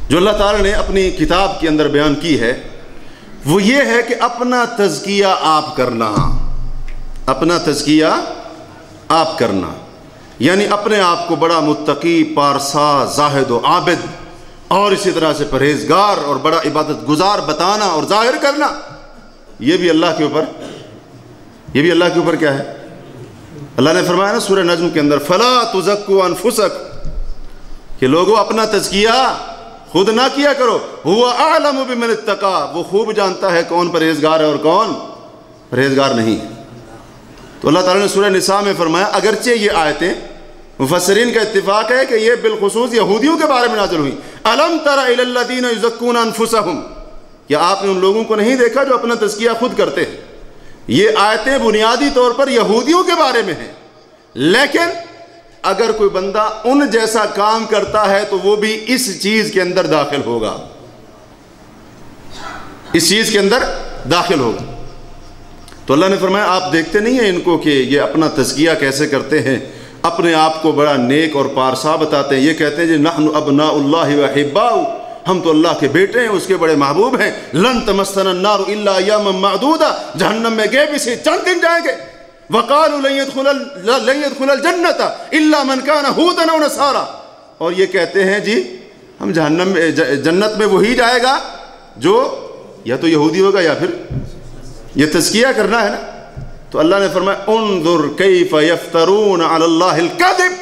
جو اللہ تعالیٰ نے اپنی کتاب کے اندر بیان کی ہے وہ یہ ہے کہ اپنا تزکیہ آپ کرنا، اپنا تزکیہ آپ کرنا، یعنی اپنے آپ کو بڑا متقی، پارسا، زاہد و عابد اور اسی طرح سے پرہیزگار اور بڑا عبادت گزار بتانا اور ظاہر کرنا، یہ بھی اللہ کے اوپر کیا ہے؟ اللہ نے فرمایا نا سورہ نجم کے اندر فَلَا تُزَكُّوا أَنفُسَكُمْ کہ لوگوں اپنا تزکیہ خود نہ کیا کرو، هُوَ أَعْلَمُ بِمَنِ اتَّقَىٰ وہ خوب جانتا ہے کون پرہیزگار ہے اور کون پرہیزگار نہیں ہے۔ تو اللہ تعالیٰ نے سورہ نساء میں فرمایا اگرچہ یہ آیتیں مفسرین کا اتفاق ہے کہ یہ بالخصوص یہودیوں کے بارے میں نازل ہوئی، أَلَمْ تَرَ إِلَى الَّذِينَ يُزَكُّونَ أَنفُسَهُمْ کہ آپ نے ان لوگوں کو نہیں دیکھا جو اپنا تزکیہ خود کرتے ہیں۔ یہ آیتیں بنیادی طور پر یہودیوں کے بارے میں ہیں، لیکن اگر کوئی بندہ ان جیسا کام کرتا ہے تو وہ بھی اس چیز کے اندر داخل ہوگا، اس چیز کے اندر داخل ہوگا۔ تو اللہ نے فرمایا آپ دیکھتے نہیں ہیں ان کو کہ یہ اپنا تزکیہ کیسے کرتے ہیں، اپنے آپ کو بڑا نیک اور پارسا بتاتے ہیں، یہ کہتے ہیں جی نحن ابناء اللہ وحباؤ ہم تو اللہ کے بیٹے ہیں، اس کے بڑے محبوب ہیں، لن تمسنا النار الا ایاما معدودا جہنم میں گئے بھی سے چند دن جائیں گے، وقالوا لن يدخل الجنة الا من كان هودا او نصارى اور یہ کہتے ہیں جی ہم جنت میں وہی جائے گا جو یا تو یہودی ہوگا یا پھر یہ تزکیہ کرنا ہے نا۔ تو اللہ نے فرمایا انظر کیف یفترون علی اللہ الکذب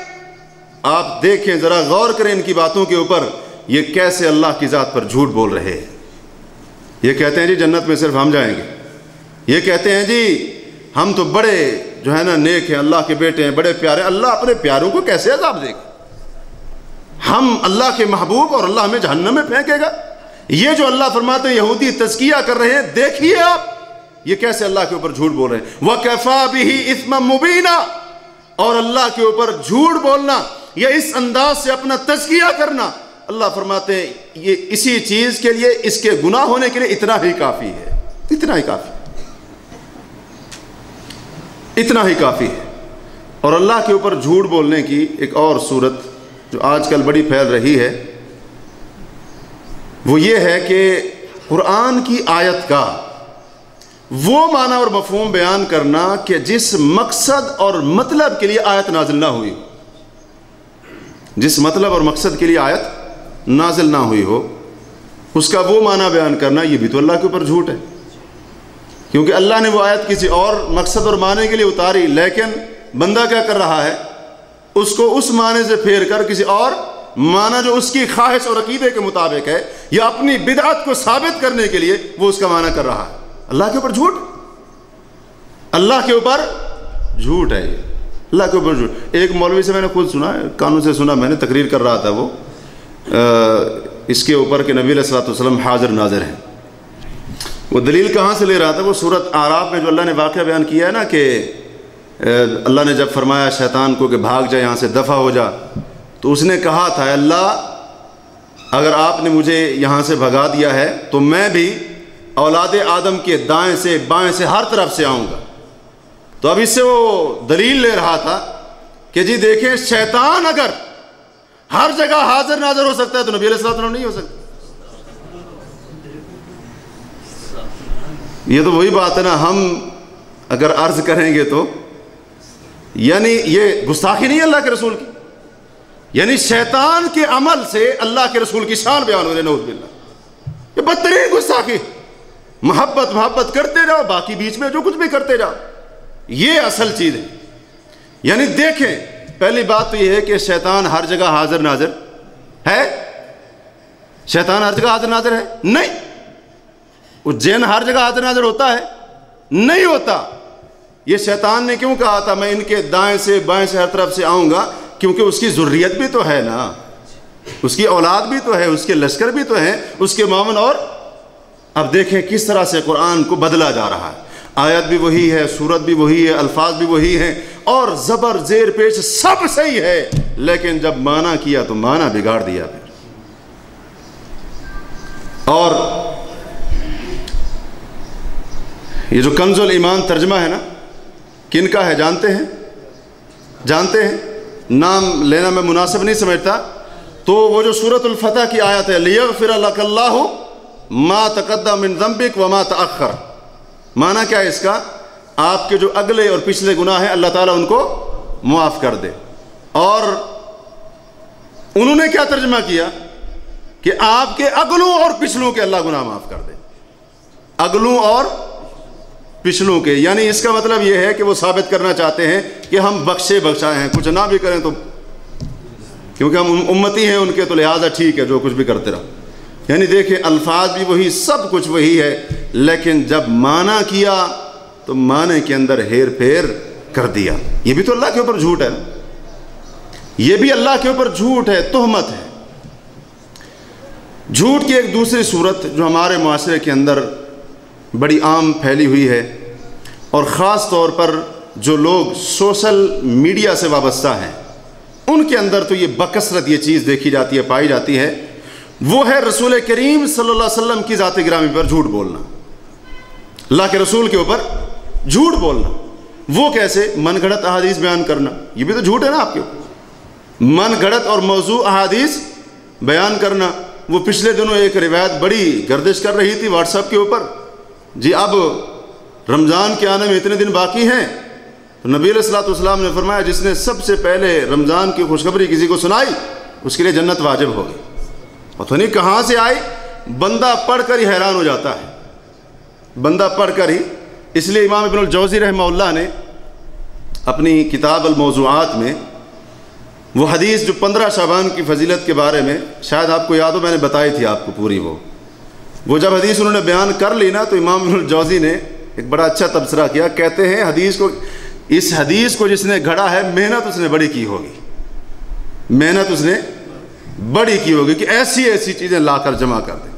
آپ دیکھیں ذرا غور کریں ان کی باتوں کے اوپر، یہ کیسے اللہ کی ذات پر جھوٹ بول رہے ہیں۔ یہ کہتے ہیں جی جنت میں صرف ہم جائیں گے، یہ کہتے ہیں جی ہم تو بڑے جو ہے نا نیک ہیں، اللہ کے بیٹے ہیں، بڑے پیارے، اللہ اپنے پیاروں کو کیسے عذاب دے گا؟ ہم اللہ کے محبوب اور اللہ ہمیں جہنم میں پھینکے گا؟ یہ جو اللہ فرماتے ہیں یہودی تزکیہ کر رہے ہیں، دیکھیے آپ یہ کیسے اللہ کے اوپر جھوٹ بول رہے ہیں۔ وَكَفَى بِهِ إِثْمًا مُبِينًا اور اللہ کے اوپر جھوٹ بولنا یا اس انداز سے اپنا تزکیہ کرنا، اللہ فرماتے ہیں یہ اسی چیز کے لیے، اس کے گناہ ہونے کے لیے اتنا ہی کافی ہے، اتنا ہی کافی ہے، اتنا ہی کافی ہے۔ اور اللہ کے اوپر جھوٹ بولنے کی ایک اور صورت جو آج کل بڑی پھیل رہی ہے وہ یہ ہے کہ قرآن کی آیت کا وہ معنی اور مفہوم بیان کرنا کہ جس مقصد اور مطلب کے لیے آیت نازل نہ ہوئی، جس مطلب اور مقصد کے لیے آیت نازل نہ ہوئی ہو اس کا وہ معنی بیان کرنا، یہ بھی تو اللہ کے اوپر جھوٹ ہے، کیونکہ اللہ نے وہ آیت کسی اور مقصد اور معنی کے لیے اتاری، لیکن بندہ کیا کر رہا ہے، اس کو اس معنی سے پھیر کر کسی اور معنی جو اس کی خواہش اور عقیدے کے مطابق ہے یا اپنی بدعت کو ثابت کرنے کے لیے وہ اس کا معنی کر رہا ہے۔ اللہ کے اوپر جھوٹ، اللہ کے اوپر جھوٹ ہے، یہ اللہ کے اوپر جھوٹ۔ ایک مولوی سے میں نے خود سنا، کانوں سے سنا، میں نے تقریر کر رہا تھا وہ اس کے اوپر کہ نبی علیہ الصلوۃ والسلام حاضر ناظر ہیں۔ وہ دلیل کہاں سے لے رہا تھا؟ وہ سورۃ اعراف میں جو اللہ نے واقعہ بیان کیا ہے نا کہ اللہ نے جب فرمایا شیطان کو کہ بھاگ جا یہاں سے، دفع ہو جا، تو اس نے کہا تھا اللہ اگر آپ نے مجھے یہاں سے بھگا دیا ہے تو میں بھی اولاد آدم کے دائیں سے بائیں سے ہر طرف سے آؤں گا۔ تو اب اس سے وہ دلیل لے رہا تھا کہ جی دیکھیں شیطان اگر ہر جگہ حاضر ناظر ہو سکتا ہے تو نبی علیہ الصلوۃ والسلام نہیں ہو سکتا۔ یہ تو وہی بات ہے نا، ہم اگر عرض کریں گے تو یعنی یہ گستاخی نہیں ہے اللہ کے رسول کی، یعنی شیطان کے عمل سے اللہ کے رسول کی شان بیان ہو رہے، نعوذ باللہ، یہ بدترین گستاخی۔ محبت کرتے جاؤ، باقی بیچ میں جو کچھ بھی کرتے جاؤ، یہ اصل چیز ہے۔ یعنی دیکھیں پہلی بات تو یہ ہے کہ شیطان ہر جگہ حاضر ناظر ہے، شیطان ہر جگہ حاضر ناظر ہے نہیں، وہ جن ہر جگہ حاضر ناظر ہوتا ہے نہیں ہوتا۔ یہ شیطان نے کیوں کہا تھا میں ان کے دائیں سے بائیں سے ہر طرف سے آؤں گا؟ کیونکہ اس کی ذریت بھی تو ہے نا، اس کی اولاد بھی تو ہے، اس کے لشکر بھی تو ہیں، اس کے معاون۔ اور اب دیکھیں کس طرح سے قرآن کو بدلا جا رہا ہے، آیت بھی وہی ہے، سورت بھی وہی ہے، الفاظ بھی وہی ہیں، اور زبر زیر پیش سب صحیح ہے، لیکن جب معنی کیا تو معنی بگاڑ دیا پھر۔ اور یہ جو کنز الایمان ترجمہ ہے نا، کن کا ہے جانتے ہیں؟ جانتے ہیں؟ نام لینا میں مناسب نہیں سمجھتا، تو وہ جو سورۃ الفتح کی آیت ہے لیغفر لک اللہ ما تقدم من ذنبک وما تأخر، معنی کیا ہے اس کا؟ آپ کے جو اگلے اور پچھلے گناہ ہیں اللہ تعالیٰ ان کو معاف کر دے۔ اور انہوں نے کیا ترجمہ کیا کہ آپ کے اگلوں اور پچھلوں کے اللہ گناہ معاف کر دے، اگلوں اور پچھلوں کے، یعنی اس کا مطلب یہ ہے کہ وہ ثابت کرنا چاہتے ہیں کہ ہم بخشے بخشائے ہیں، کچھ نہ بھی کریں تو کیونکہ ہم امتی ہیں ان کے تو لہٰذا ٹھیک ہے جو کچھ بھی کرتے رہو۔ یعنی دیکھیں الفاظ بھی وہی، سب کچھ وہی ہے، لیکن جب معنی کیا تو معنی کے اندر ہیر پھیر کر دیا۔ یہ بھی تو اللہ کے اوپر جھوٹ ہے، یہ بھی اللہ کے اوپر جھوٹ ہے، تہمت ہے۔ جھوٹ کی ایک دوسری صورت جو ہمارے معاشرے کے اندر بڑی عام پھیلی ہوئی ہے، اور خاص طور پر جو لوگ سوشل میڈیا سے وابستہ ہیں ان کے اندر تو یہ بکثرت یہ چیز دیکھی جاتی ہے، پائی جاتی ہے، وہ ہے رسول کریم صلی اللہ علیہ وسلم کی ذات گرامی پر جھوٹ بولنا، اللہ کے رسول کے اوپر جھوٹ بولنا۔ وہ کیسے؟ من گھڑت احادیث بیان کرنا، یہ بھی تو جھوٹ ہے نا آپ کے اوپر، من گھڑت اور موضوع احادیث بیان کرنا۔ وہ پچھلے دنوں ایک روایت بڑی گردش کر رہی تھی واٹس ایپ کے اوپر، جی اب رمضان کے آنے میں اتنے دن باقی ہیں، تو نبی علیہ الصلوۃ والسلام نے فرمایا جس نے سب سے پہلے رمضان کی خوشخبری کسی کو سنائی اس کے لیے جنت واجب ہوگی۔ پتہ نہیں کہاں سے آئی، بندہ پڑھ کر ہی حیران ہو جاتا ہے، بندہ پڑھ کر ہی۔ اس لیے امام ابن الجوزی رحمہ اللہ نے اپنی کتاب الموضوعات میں وہ حدیث جو 15 شعبان کی فضیلت کے بارے میں، شاید آپ کو یاد ہو میں نے بتائی تھی آپ کو پوری، وہ جب حدیث انہوں نے بیان کر لی نا تو امام ابن الجوزی نے ایک بڑا اچھا تبصرہ کیا۔ کہتے ہیں اس حدیث کو جس نے گھڑا ہے محنت اس نے بڑی کی ہوگی، محنت اس نے بڑی کی ہوگی کہ ایسی ایسی چیزیں لا کر جمع کر دیں۔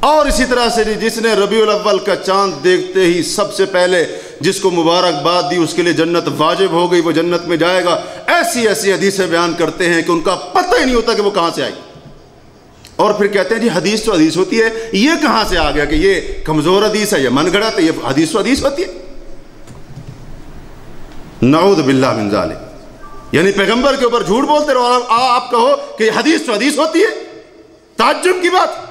اور اسی طرح سے جس نے ربیع الاول کا چاند دیکھتے ہی سب سے پہلے جس کو مبارکباد دی اس کے لیے جنت واجب ہو گئی، وہ جنت میں جائے گا۔ ایسی ایسی حدیثیں بیان کرتے ہیں کہ ان کا پتہ ہی نہیں ہوتا کہ وہ کہاں سے آئی، اور پھر کہتے ہیں جی حدیث تو حدیث ہوتی ہے، یہ کہاں سے آ گیا کہ یہ کمزور حدیث ہے، یہ من گھڑت ہے، یہ حدیث تو حدیث ہوتی ہے۔ نعوذ باللہ من ذالک، یعنی پیغمبر کے اوپر جھوٹ بولتے رہو اور آپ کہو کہ حدیث تو حدیث ہوتی ہے، تعجب کی بات۔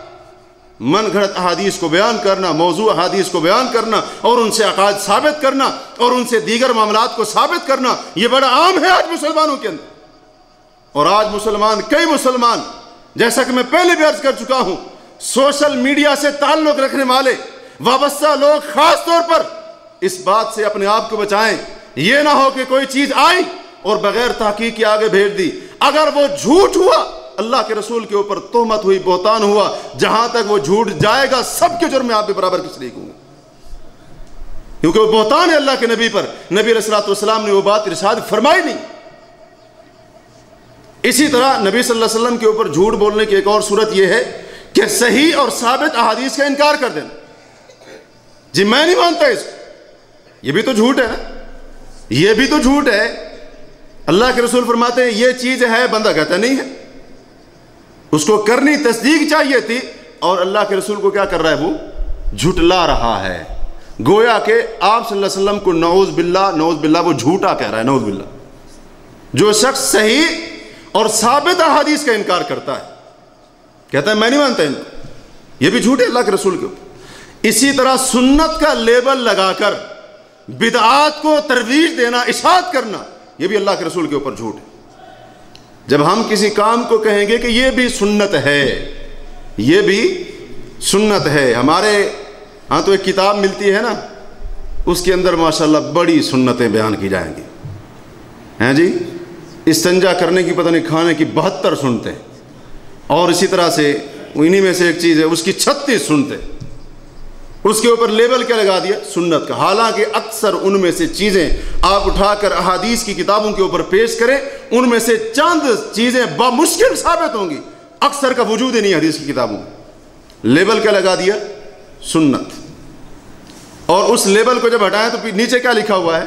من گھڑت احادیث کو بیان کرنا، موضوع احادیث کو بیان کرنا اور ان سے عقائد ثابت کرنا اور ان سے دیگر معاملات کو ثابت کرنا، یہ بڑا عام ہے آج مسلمانوں کے اندر۔ اور آج مسلمان، کئی مسلمان، جیسا کہ میں پہلے بھی عرض کر چکا ہوں، سوشل میڈیا سے تعلق رکھنے والے وابستہ لوگ خاص طور پر اس بات سے اپنے آپ کو بچائیں، یہ نہ ہو کہ کوئی چیز آئی اور بغیر تحقیق کے آگے بھیج دی۔ اگر وہ جھوٹ ہوا، اللہ کے رسول کے اوپر تہمت ہوئی، بہتان ہوا، جہاں تک وہ جھوٹ جائے گا سب کے جرم میں آپ بھی برابر کی شریک ہوں گے، کیونکہ وہ بہتان ہے اللہ کے نبی پر۔ نبی علیہ الصلوۃ والسلام نے وہ بات ارشاد فرمائی نہیں۔ اسی طرح نبی صلی اللہ علیہ وسلم کے اوپر جھوٹ بولنے کی ایک اور صورت یہ ہے کہ صحیح اور ثابت احادیث کا انکار کر دینا، جی میں نہیں مانتا اس کو، یہ بھی تو جھوٹ ہے نا، یہ بھی تو جھوٹ ہے۔ اللہ کے رسول فرماتے ہیں یہ چیز ہے، بندہ کہتا نہیں ہے، اس کو کرنی تصدیق چاہیے تھی، اور اللہ کے رسول کو کیا کر رہا ہے؟ وہ جھٹلا رہا ہے، گویا کہ آپ صلی اللہ علیہ وسلم کو نعوذ باللہ وہ جھوٹا کہہ رہا ہے، نعوذ باللہ۔ جو شخص صحیح اور ثابت احادیث کا انکار کرتا ہے، کہتا ہے میں نہیں مانتا ان کو، یہ بھی جھوٹ ہے اللہ کے رسول کے اوپر۔ اسی طرح سنت کا لیبل لگا کر بدعات کو ترویج دینا، اشاعت کرنا، یہ بھی اللہ کے رسول کے اوپر جھوٹ ہے۔ جب ہم کسی کام کو کہیں گے کہ یہ بھی سنت ہے، یہ بھی سنت ہے، ہمارے ہاں تو ایک کتاب ملتی ہے نا، اس کے اندر ماشاءاللہ بڑی سنتیں بیان کی جائیں گی، ہیں جی، استنجا کرنے کی پتہ نہیں کھانے کی 72 سنتیں، اور اسی طرح سے انہی میں سے ایک چیز ہے اس کی 36 سنتیں، اس کے اوپر لیبل کیا لگا دیا؟ سنت کا۔ حالانکہ اکثر ان میں سے چیزیں آپ اٹھا کر احادیث کی کتابوں کے اوپر پیش کریں، ان میں سے چند چیزیں بمشکل ثابت ہوں گی، اکثر کا وجود ہی نہیں حدیث کی کتابوں میں۔ لیبل کیا لگا دیا؟ سنت۔ اور اس لیبل کو جب ہٹائیں تو نیچے کیا لکھا ہوا ہے؟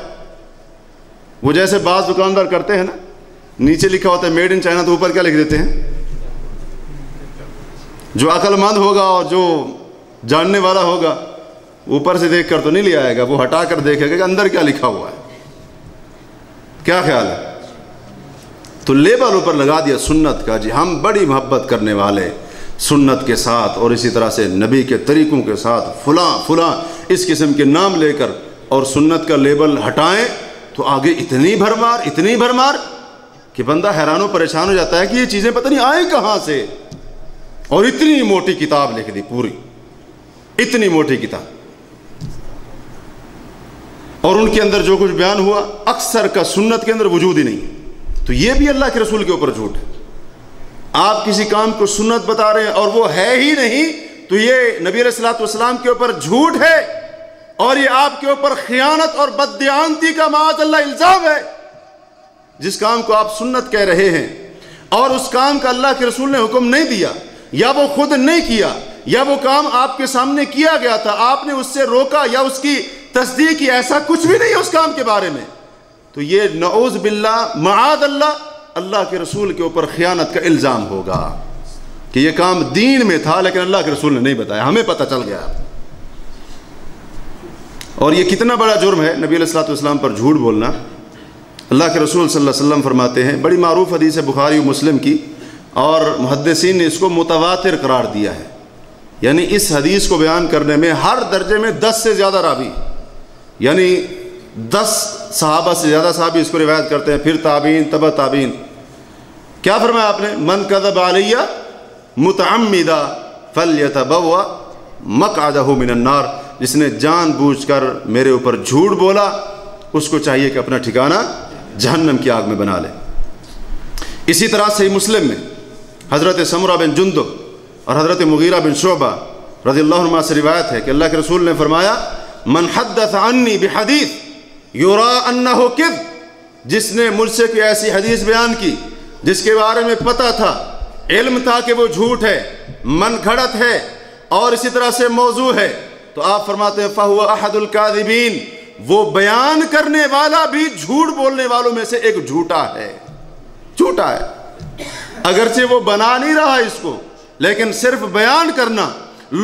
وہ جیسے بعض دکاندار کرتے ہیں نا، نیچے لکھا ہوتا ہے میڈ ان چائنا، تو اوپر کیا لکھ دیتے ہیں؟ جو عقل مند ہوگا اور جو جاننے والا ہوگا اوپر سے دیکھ کر تو نہیں لے آئے گا، وہ ہٹا کر دیکھے گا کہ اندر کیا لکھا ہوا ہے. کیا خیال ہے؟ تو لیبل اوپر لگا دیا سنت کا. جی ہم بڑی محبت کرنے والے سنت کے ساتھ، اور اسی طرح سے نبی کے طریقوں کے ساتھ فلاں فلاں اس قسم کے نام لے کر اور سنت کا لیبل ہٹائیں تو آگے اتنی بھرمار کہ بندہ حیران و پریشان ہو جاتا ہے کہ یہ چیزیں پتہ نہیں آئیں کہاں سے. اور اتنی موٹی کتاب لکھ دی، پوری اتنی موٹی کتاب، اور ان کے اندر جو کچھ بیان ہوا اکثر کا سنت کے اندر وجود ہی نہیں. تو یہ بھی اللہ کے رسول کے اوپر جھوٹ ہے. آپ کسی کام کو سنت بتا رہے ہیں اور وہ ہے ہی نہیں، تو یہ نبی علیہ الصلوۃ والسلام کے اوپر جھوٹ ہے، اور یہ آپ کے اوپر خیانت اور بددیانتی کا معاذ اللہ الزام ہے. جس کام کو آپ سنت کہہ رہے ہیں اور اس کام کا اللہ کے رسول نے حکم نہیں دیا، یا وہ خود نہیں کیا، یا وہ کام آپ کے سامنے کیا گیا تھا، آپ نے اس سے روکا یا اس کی تصدیق کی، ایسا کچھ بھی نہیں اس کام کے بارے میں، تو یہ نعوذ باللہ معاذ اللہ کے رسول کے اوپر خیانت کا الزام ہوگا کہ یہ کام دین میں تھا لیکن اللہ کے رسول نے نہیں بتایا، ہمیں پتہ چل گیا. اور یہ کتنا بڑا جرم ہے نبی علیہ الصلوۃ والسلام پر جھوٹ بولنا. اللہ کے رسول صلی اللہ علیہ وسلم فرماتے ہیں، بڑی معروف حدیث ہے بخاری و مسلم کی، اور محدثین نے اس کو متواتر قرار دیا ہے. یعنی اس حدیث کو بیان کرنے میں ہر درجے میں 10 سے زیادہ راوی، یعنی 10 صحابہ سے زیادہ صحابی اس کو روایت کرتے ہیں، پھر تابعین، تبع تابعین. کیا فرمایا آپ نے؟ من کذب علی متعمدا فلیتبوأ مقعدہ من النار. جس نے جان بوجھ کر میرے اوپر جھوٹ بولا اس کو چاہیے کہ اپنا ٹھکانہ جہنم کی آگ میں بنا لے. اسی طرح صحیح مسلم میں حضرت سمرہ بن جندب اور حضرت مغیرہ بن شعبہ رضی اللہ عنہما سے روایت ہے کہ اللہ کے رسول نے فرمایا، من حدث عنی بحدیث یرا انہ کذب. جس نے مجھ سے کوئی ایسی حدیث بیان کی جس کے بارے میں پتہ تھا، علم تھا کہ وہ جھوٹ ہے، من گھڑت ہے اور اسی طرح سے موضوع ہے، تو آپ فرماتے ہیں فَهُوَ أَحَدُ الْكَاذِبِينَ. وہ بیان کرنے والا بھی جھوٹ بولنے والوں میں سے ایک جھوٹا ہے. اگرچہ وہ بنا نہیں رہا اس کو، لیکن صرف بیان کرنا،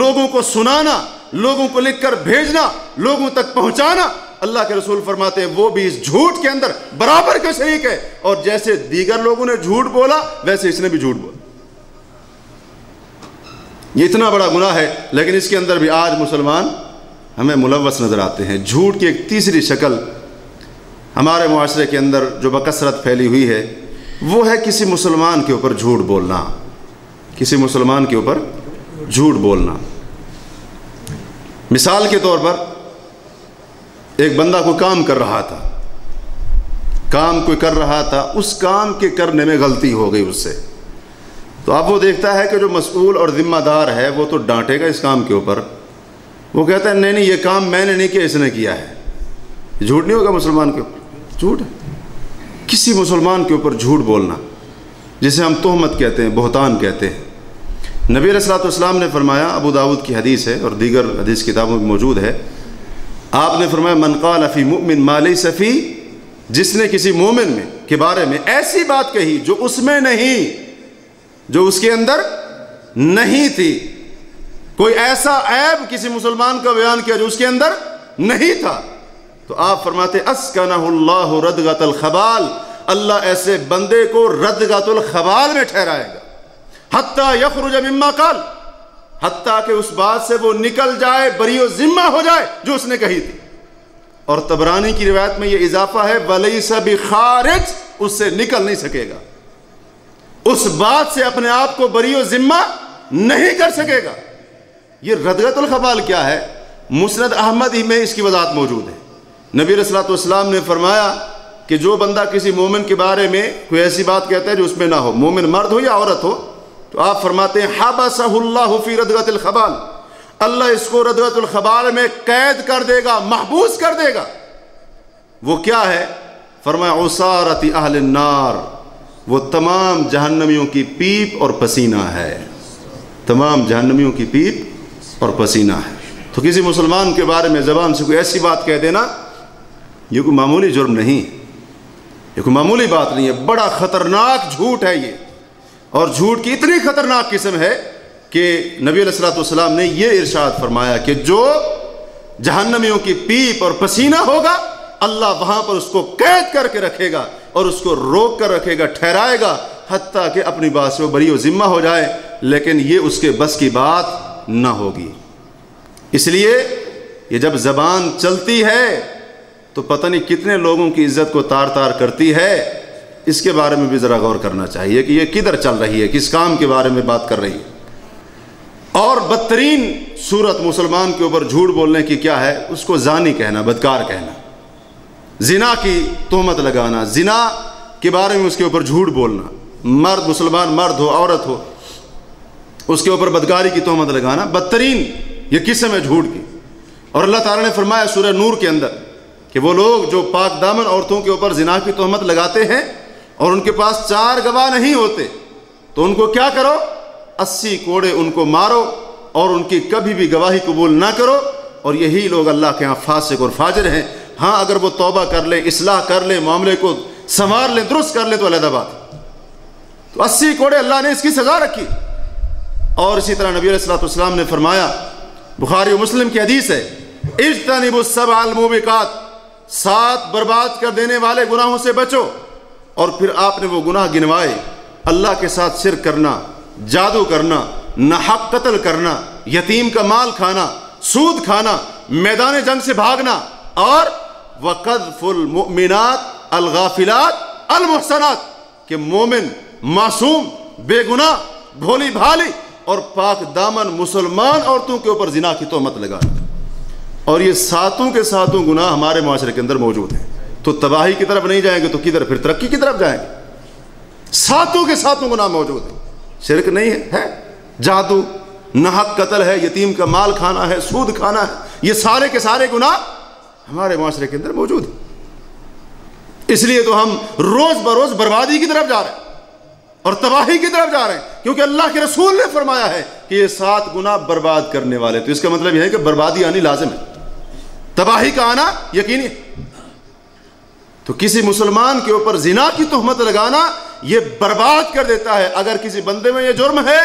لوگوں کو سنانا، لوگوں کو لکھ کر بھیجنا، لوگوں تک پہنچانا، اللہ کے رسول فرماتے ہیں وہ بھی اس جھوٹ کے اندر برابر کا شریک ہے. اور جیسے دیگر لوگوں نے جھوٹ بولا ویسے اس نے بھی جھوٹ بولا. یہ اتنا بڑا گناہ ہے، لیکن اس کے اندر بھی آج مسلمان ہمیں ملوث نظر آتے ہیں. جھوٹ کی ایک تیسری شکل ہمارے معاشرے کے اندر جو بکثرت پھیلی ہوئی ہے وہ ہے کسی مسلمان کے اوپر جھوٹ بولنا. کسی مسلمان کے اوپر جھوٹ بولنا. مثال کے طور پر ایک بندہ کوئی کام کر رہا تھا، اس کام کے کرنے میں غلطی ہو گئی اس سے، تو اب وہ دیکھتا ہے کہ جو مسئول اور ذمہ دار ہے وہ تو ڈانٹے گا اس کام کے اوپر. وہ کہتا ہے نہیں یہ کام میں نے نہیں کیا، اس نے کیا ہے. جھوٹ نہیں ہوگا مسلمان کے اوپر؟ جھوٹ ہے. کسی مسلمان کے اوپر جھوٹ بولنا جسے ہم تہمت کہتے ہیں، بہتان کہتے ہیں. نبی علیہ الصلوۃ والسلام نے فرمایا، ابو داؤد کی حدیث ہے اور دیگر حدیث کتابوں میں موجود ہے، آپ نے فرمایا من قال فی مؤمن ما لیس فی. جس نے کسی مومن میں کے بارے میں ایسی بات کہی جو اس میں نہیں، جو اس کے اندر نہیں تھی، کوئی ایسا عیب کسی مسلمان کا بیان کیا جو اس کے اندر نہیں تھا، تو آپ فرماتے اسکنہ اللہ ردغۃ الخبال. اللہ ایسے بندے کو ردغۃ الخبال میں ٹھہرائے گا. حتیٰ یخرج مما قال، حتیٰ کہ اس بات سے وہ نکل جائے، بری و ذمہ ہو جائے جو اس نے کہی تھی. اور طبرانی کی روایت میں یہ اضافہ ہے ولیس بخارج، اس سے نکل نہیں سکے گا، اس بات سے اپنے آپ کو بری و ذمہ نہیں کر سکے گا. یہ ردغۃ الخبال کیا ہے؟ مسند احمد ہی میں اس کی وضاحت موجود ہے. نبی علیہ الصلوۃ والسلام نے فرمایا کہ جو بندہ کسی مومن کے بارے میں کوئی ایسی بات کہتا ہے جو اس میں نہ ہو، مومن مرد ہو یا عورت ہو، تو آپ فرماتے ہیں حبسہ اللہ فی ردغۃ الخبال. اللہ اس کو ردغۃ الخبال میں قید کر دے گا، محبوس کر دے گا. وہ کیا ہے؟ فرمایا عصارت اہل النار، وہ تمام جہنمیوں کی پیپ اور پسینہ ہے. تمام جہنمیوں کی پیپ اور پسینہ ہے. تو کسی مسلمان کے بارے میں زبان سے کوئی ایسی بات کہہ دینا یہ کوئی معمولی جرم نہیں. یہ کوئی معمولی بات نہیں ہے، بڑا خطرناک جھوٹ ہے یہ، اور جھوٹ کی اتنی خطرناک قسم ہے کہ نبی علیہ الصلوۃ والسلام نے یہ ارشاد فرمایا کہ جو جہنمیوں کی پیپ اور پسینہ ہوگا اللہ وہاں پر اس کو قید کر کے رکھے گا اور اس کو روک کر رکھے گا، ٹھہرائے گا، حتیٰ کہ اپنی بات سے وہ بری و ذمہ ہو جائے، لیکن یہ اس کے بس کی بات نہ ہوگی۔ اس لیے یہ جب زبان چلتی ہے تو پتہ نہیں کتنے لوگوں کی عزت کو تار تار کرتی ہے، اس کے بارے میں بھی ذرا غور کرنا چاہیے کہ یہ کدھر چل رہی ہے، کس کام کے بارے میں بات کر رہی ہے۔ اور بدترین صورت مسلمان کے اوپر جھوٹ بولنے کی کیا ہے؟ اس کو زانی کہنا، بدکار کہنا، زنا کی تہمت لگانا، زنا کے بارے میں اس کے اوپر جھوٹ بولنا، مرد مسلمان مرد ہو عورت ہو اس کے اوپر بدکاری کی تہمت لگانا، بدترین یہ قسم ہے جھوٹ کی۔ اور اللہ تعالیٰ نے فرمایا سورہ نور کے اندر کہ وہ لوگ جو پاک دامن عورتوں کے اوپر زنا کی تہمت لگاتے ہیں اور ان کے پاس 4 گواہ نہیں ہوتے تو ان کو کیا کرو؟ 80 کوڑے ان کو مارو اور ان کی کبھی بھی گواہی قبول نہ کرو، اور یہی لوگ اللہ کے ہاں فاسق اور فاجر ہیں۔ ہاں اگر وہ توبہ کر لیں، اصلاح کر لیں، معاملے کو سنوار لیں، درست کر لیں تو علیحدہ بات ہے۔ تو 80 کوڑے اللہ نے اس کی سزا رکھی۔ اور اسی طرح نبی علیہ الصلوۃ والسلام نے فرمایا، بخاری و مسلم کی حدیث ہے، اجتنبوا السبع الموبقات، 7 برباد کر دینے والے گناہوں سے بچو۔ اور پھر آپ نے وہ گناہ گنوائے، اللہ کے ساتھ شرک کرنا، جادو کرنا، ناحق قتل کرنا، یتیم کا مال کھانا، سود کھانا، میدان جنگ سے بھاگنا، اور وقذف المؤمنات الغافلات المحصنات، کہ مومن معصوم بے گناہ بھولی بھالی اور پاک دامن مسلمان عورتوں کے اوپر زنا کی تہمت لگانا۔ اور یہ 7 کے 7 گناہ ہمارے معاشرے کے اندر موجود ہیں، تو تباہی کی طرف نہیں جائیں گے تو کدھر؟ پھر ترقی کی طرف جائیں گے۔ 7 کے 7 گناہ موجود ہیں، شرک نہیں ہے جادو، ناحق قتل ہے، یتیم کا مال کھانا ہے، سود کھانا ہے، یہ سارے کے سارے گناہ ہمارے معاشرے کے اندر موجود ہیں۔ اس لیے تو ہم روز بروز بربادی کی طرف جا رہے ہیں اور تباہی کی طرف جا رہے ہیں، کیونکہ اللہ کے رسول نے فرمایا ہے کہ یہ 7 گناہ برباد کرنے والے۔ تو اس کا مطلب یہ ہے کہ بربادی آنی لازم ہے، تباہی کا آنا یقینی ہے۔ تو کسی مسلمان کے اوپر زنا کی تہمت لگانا یہ برباد کر دیتا ہے۔ اگر کسی بندے میں یہ جرم ہے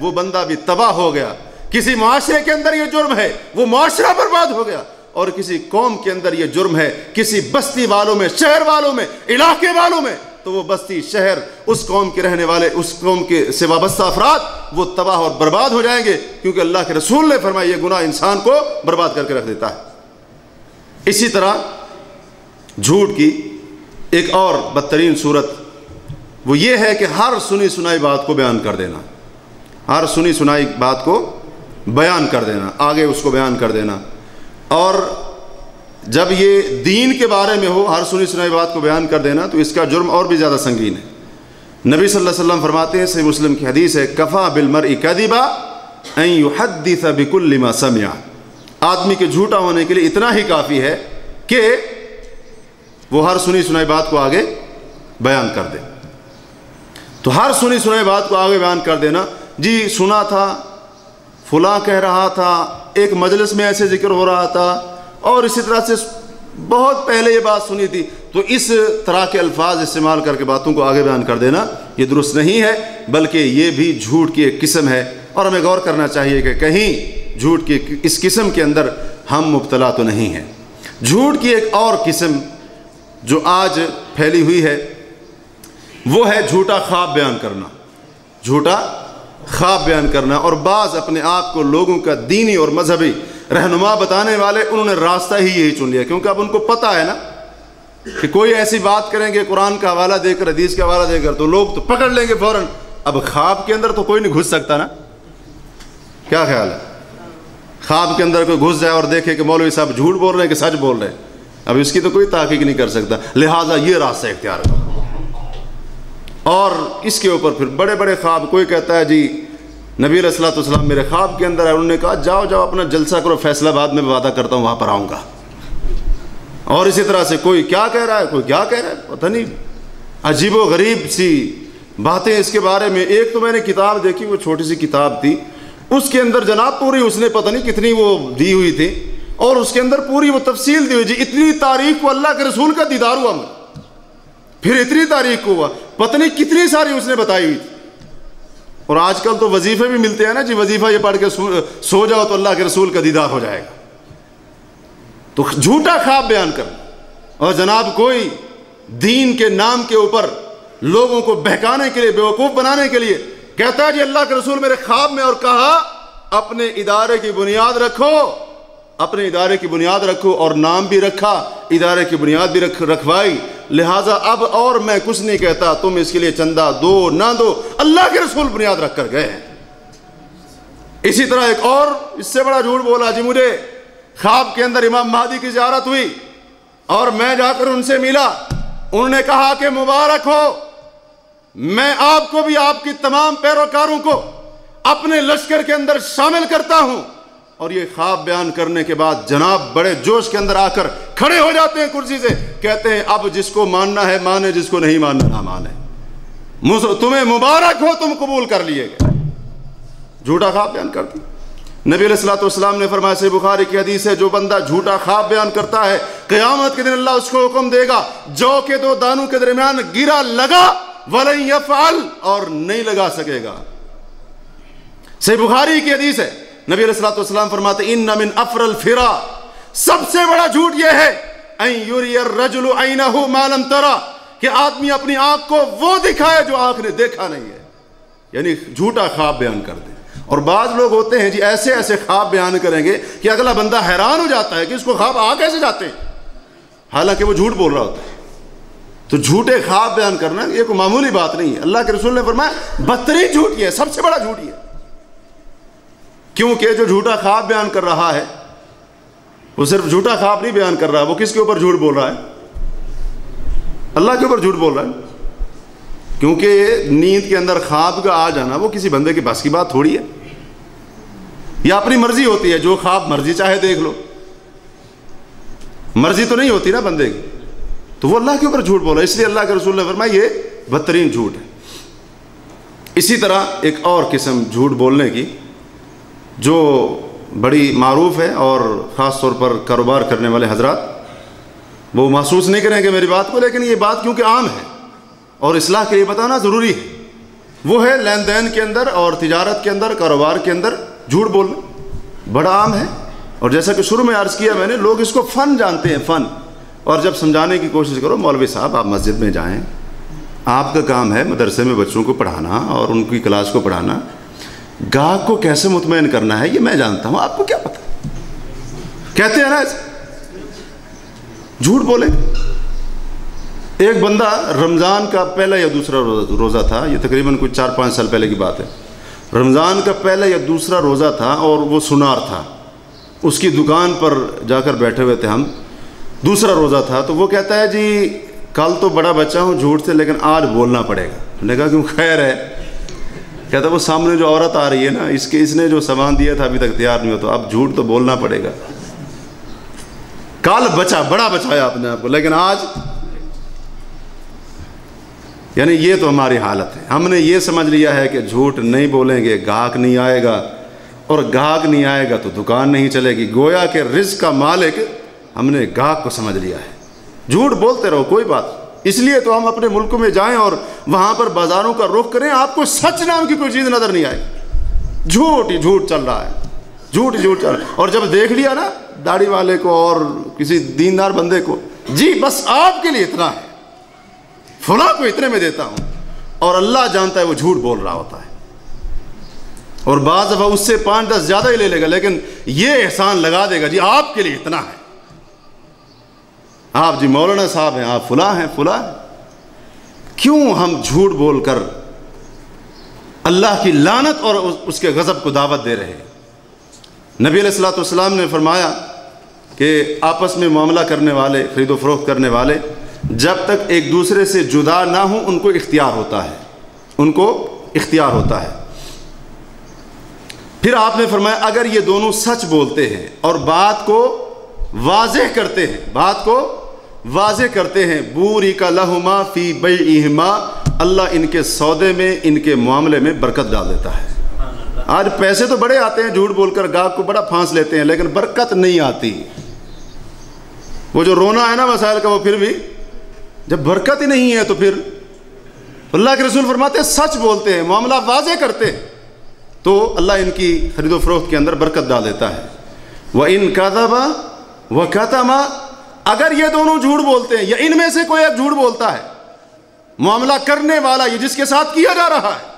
وہ بندہ بھی تباہ ہو گیا، کسی معاشرے کے اندر یہ جرم ہے وہ معاشرہ برباد ہو گیا، اور کسی قوم کے اندر یہ جرم ہے، کسی بستی والوں میں، شہر والوں میں، علاقے والوں میں، تو وہ بستی، شہر، اس قوم کے رہنے والے، اس قوم کے سے وابستہ افراد وہ تباہ اور برباد ہو جائیں گے، کیونکہ اللہ کے رسول نے فرمایا یہ گناہ انسان کو برباد کر کے رکھ دیتا ہے۔ اسی طرح جھوٹ کی ایک اور بدترین صورت وہ یہ ہے کہ ہر سنی سنائی بات کو بیان کر دینا، ہر سنی سنائی بات کو بیان کر دینا، آگے اس کو بیان کر دینا۔ اور جب یہ دین کے بارے میں ہو، ہر سنی سنائی بات کو بیان کر دینا، تو اس کا جرم اور بھی زیادہ سنگین ہے۔ نبی صلی اللہ علیہ وسلم فرماتے ہیں، صحیح مسلم کی حدیث ہے، کفا بالمرء کذبا ان یحدث بکل ما سمع، آدمی کے جھوٹا ہونے کے لیے اتنا ہی کافی ہے کہ وہ ہر سنی سنائی بات کو آگے بیان کر دے۔ تو ہر سنی سنائی بات کو آگے بیان کر دینا، جی سنا تھا، فلاں کہہ رہا تھا، ایک مجلس میں ایسے ذکر ہو رہا تھا، اور اسی طرح سے بہت پہلے یہ بات سنی تھی، تو اس طرح کے الفاظ استعمال کر کے باتوں کو آگے بیان کر دینا یہ درست نہیں ہے، بلکہ یہ بھی جھوٹ کی ایک قسم ہے۔ اور ہمیں غور کرنا چاہیے کہ کہیں جھوٹ کی اس قسم کے اندر ہم مبتلا تو نہیں ہیں۔ جھوٹ کی ایک اور قسم جو آج پھیلی ہوئی ہے وہ ہے جھوٹا خواب بیان کرنا، جھوٹا خواب بیان کرنا۔ اور بعض اپنے آپ کو لوگوں کا دینی اور مذہبی رہنما بتانے والے، انہوں نے راستہ ہی یہی چن لیا، کیونکہ اب ان کو پتہ ہے نا کہ کوئی ایسی بات کریں گے قرآن کا حوالہ دے کر، حدیث کا حوالہ دے کر، تو لوگ تو پکڑ لیں گے فوراً۔ اب خواب کے اندر تو کوئی نہیں گھس سکتا نا، کیا خیال ہے؟ خواب کے اندر کوئی گھس جائے اور دیکھے کہ مولوی صاحب جھوٹ بول رہے ہیں کہ سچ بول رہے ہیں، اب اس کی تو کوئی تحقیق نہیں کر سکتا، لہٰذا یہ راستہ اختیار کرو۔ اور اس کے اوپر پھر بڑے بڑے خواب، کوئی کہتا ہے جی نبی علیہ الصلوۃ والسلام میرے خواب کے اندر ہے، انہوں نے کہا جاؤ جاؤ اپنا جلسہ کرو فیصلہ آباد میں، وعدہ کرتا ہوں وہاں پر آؤں گا۔ اور اسی طرح سے کوئی کیا کہہ رہا ہے، کوئی کیا کہہ رہا ہے، پتہ نہیں، عجیب و غریب سی باتیں اس کے بارے میں۔ ایک تو میں نے کتاب دیکھی، وہ چھوٹی سی کتاب تھی، اس کے اندر جناب پوری اس نے پتہ نہیں کتنی وہ دی ہوئی تھی، اور اس کے اندر پوری وہ تفصیل دی ہوئی، جی اتنی تاریخ کو اللہ کے رسول کا دیدار ہوا مجھے، پھر اتنی تاریخ کو ہوا، پتہ نہیں کتنی ساری اس نے بتائی ہوئی تھی۔ اور آج کل تو وظیفے بھی ملتے ہیں نا جی، وظیفہ یہ پڑھ کے سو جاؤ تو اللہ کے رسول کا دیدار ہو جائے گا۔ تو جھوٹا خواب بیان کرنا، اور جناب کوئی دین کے نام کے اوپر لوگوں کو بہکانے کے لیے، بیوقوف بنانے کے لیے کہتا ہے جی اللہ کے رسول میرے خواب میں، اور کہا اپنے ادارے کی بنیاد رکھو، اپنے ادارے کی بنیاد رکھو، اور نام بھی رکھا، ادارے کی بنیاد بھی رکھوائی، لہٰذا اب اور میں کچھ نہیں کہتا، تم اس کے لیے چندہ دو نہ دو، اللہ کے رسول بنیاد رکھ کر گئے ہیں۔ اسی طرح ایک اور اس سے بڑا جھوٹ بولا جی مجھے خواب کے اندر امام مہدی کی زیارت ہوئی اور میں جا کر ان سے ملا، انہوں نے کہا کہ مبارک ہو، میں آپ کو بھی آپ کی تمام پیروکاروں کو اپنے لشکر کے اندر شامل کرتا ہوں۔ اور یہ خواب بیان کرنے کے بعد جناب بڑے جوش کے اندر آ کر کھڑے ہو جاتے ہیں کرسی سے، کہتے ہیں اب جس کو ماننا ہے مانے، جس کو نہیں ماننا نہ مانے، تمہیں مبارک ہو، تم قبول کر لیے گئے۔ جھوٹا خواب بیان کرتے نبی علیہ الصلوۃ والسلام نے فرمایا، صحیح بخاری کی حدیث ہے، جو بندہ جھوٹا خواب بیان کرتا ہے قیامت کے دن اللہ اس کو حکم دے گا جو کے دو دانوں کے درمیان گرا لگا وَلَن يَفْعَلْ، اور نہیں لگا سکے گا۔ صحیح بخاری کی حدیث ہے، نبی علیہ الصلوۃ والسلام فرماتے ہیں ان من افر الفرا، سب سے بڑا جھوٹ یہ ہے ان یری الرجل عینہ ما لم ترى، کہ آدمی اپنی آنکھ کو وہ دکھائے جو آنکھ نے دیکھا نہیں ہے، یعنی جھوٹا خواب بیان کر دے۔ اور بعض لوگ ہوتے ہیں جی ایسے ایسے خواب بیان کریں گے کہ اگلا بندہ حیران ہو جاتا ہے کہ اس کو خواب آ کیسے جاتے ہیں، حالانکہ وہ جھوٹ بول رہا ہوتا ہے۔ تو جھوٹے خواب بیان کرنا یہ کوئی معمولی بات نہیں ہے، اللہ کے رسول نے فرمایا بدترین جھوٹ یہ ہے، سب سے بڑا جھوٹ یہ ہے، کیونکہ جو جھوٹا خواب بیان کر رہا ہے وہ صرف جھوٹا خواب نہیں بیان کر رہا، وہ کس کے اوپر جھوٹ بول رہا ہے؟ اللہ کے اوپر جھوٹ بول رہا ہے، کیونکہ نیند کے اندر خواب کا آ جانا وہ کسی بندے کے بس کی بات تھوڑی ہے، یا اپنی مرضی ہوتی ہے، جو خواب مرضی چاہے دیکھ لو، مرضی تو نہیں ہوتی نا بندے کی، تو وہ اللہ کے اوپر جھوٹ بولا، اس لیے اللہ کے رسول نے فرمایا یہ بدترین جھوٹ ہے۔ اسی طرح ایک اور قسم جھوٹ بولنے کی جو بڑی معروف ہے، اور خاص طور پر کاروبار کرنے والے حضرات وہ محسوس نہیں کریں گے میری بات کو، لیکن یہ بات کیونکہ عام ہے اور اصلاح کے لیے بتانا ضروری ہے، وہ ہے لین دین کے اندر اور تجارت کے اندر، کاروبار کے اندر جھوٹ بولنا بڑا عام ہے۔ اور جیسا کہ شروع میں عرض کیا میں نے، لوگ اس کو فن جانتے ہیں، فن، اور جب سمجھانے کی کوشش کرو مولوی صاحب آپ مسجد میں جائیں، آپ کا کام ہے مدرسے میں بچوں کو پڑھانا اور ان کی کلاس کو پڑھانا، گاہک کو کیسے مطمئن کرنا ہے یہ میں جانتا ہوں، آپ کو کیا پتہ، کہتے ہیں نا ایسے جھوٹ بولیں۔ ایک بندہ رمضان کا پہلا یا دوسرا روزہ تھا، یہ تقریباً کچھ 4-5 سال پہلے کی بات ہے، رمضان کا پہلا یا دوسرا روزہ تھا اور وہ سنار تھا، اس کی دکان پر جا کر بیٹھے ہوئے تھے ہم، دوسرا روزہ تھا، تو وہ کہتا ہے جی کل تو بڑا بچا ہوں جھوٹ سے لیکن آج بولنا پڑے گا۔ ہم نے کہا کیوں، خیر ہے؟ کہتا وہ سامنے جو عورت آ رہی ہے نا، اس نے جو سامان دیا تھا ابھی تک تیار نہیں ہو، تو اب جھوٹ تو بولنا پڑے گا، کل بچا، بڑا بچایا آپ نے آپ کو، لیکن آج، یعنی یہ تو ہماری حالت ہے، ہم نے یہ سمجھ لیا ہے کہ جھوٹ نہیں بولیں گے گاہک نہیں آئے گا، اور گاہک نہیں آئے گا تو دکان نہیں چلے گی، گویا کہ رزق کا مالک ہم نے گاہک کو سمجھ لیا ہے۔ جھوٹ بولتے رہو کوئی بات، اس لیے تو ہم اپنے ملک میں جائیں اور وہاں پر بازاروں کا رخ کریں، آپ کو سچ نام کی کوئی چیز نظر نہیں آئے، جھوٹ ہی جھوٹ چل رہا ہے، جھوٹ ہی جھوٹ چل رہا ہے۔ اور جب دیکھ لیا نا داڑھی والے کو اور کسی دیندار بندے کو، جی بس آپ کے لیے اتنا ہے، فلاں کو اتنے میں دیتا ہوں، اور اللہ جانتا ہے وہ جھوٹ بول رہا ہوتا ہے، اور بعض دفعہ اس سے 5-10 زیادہ ہی لے لے گا، لیکن یہ احسان لگا دے گا جی آپ کے لیے اتنا ہے، آپ جی مولانا صاحب ہیں، آپ فلاں ہیں، فلاں ہیں۔ کیوں ہم جھوٹ بول کر اللہ کی لعنت اور اس کے غضب کو دعوت دے رہے ہیں؟ نبی علیہ الصلوۃ والسلام نے فرمایا کہ آپس میں معاملہ کرنے والے، خرید و فروخت کرنے والے جب تک ایک دوسرے سے جدا نہ ہوں ان کو اختیار ہوتا ہے، ان کو اختیار ہوتا ہے۔ پھر آپ نے فرمایا اگر یہ دونوں سچ بولتے ہیں اور بات کو واضح کرتے ہیں، بات کو واضح کرتے ہیں، بورک لہما فی بیعہما، اللہ ان کے سودے میں، ان کے معاملے میں برکت ڈال دیتا ہے۔ آج پیسے تو بڑے آتے ہیں جھوٹ بول کر، گاہک کو بڑا پھانس لیتے ہیں، لیکن برکت نہیں آتی۔ وہ جو رونا ہے نا مسائل کا وہ پھر بھی جب برکت ہی نہیں ہے تو پھر اللہ کے رسول فرماتے ہیں سچ بولتے ہیں، معاملہ واضح کرتے ہیں تو اللہ ان کی خرید و فروخت کے اندر برکت ڈال دیتا ہے۔ وَإِن كَذَبَ وَكَتَمَ، اگر یہ دونوں جھوٹ بولتے ہیں یا ان میں سے کوئی ایک جھوٹ بولتا ہے، معاملہ کرنے والا یہ جس کے ساتھ کیا جا رہا ہے،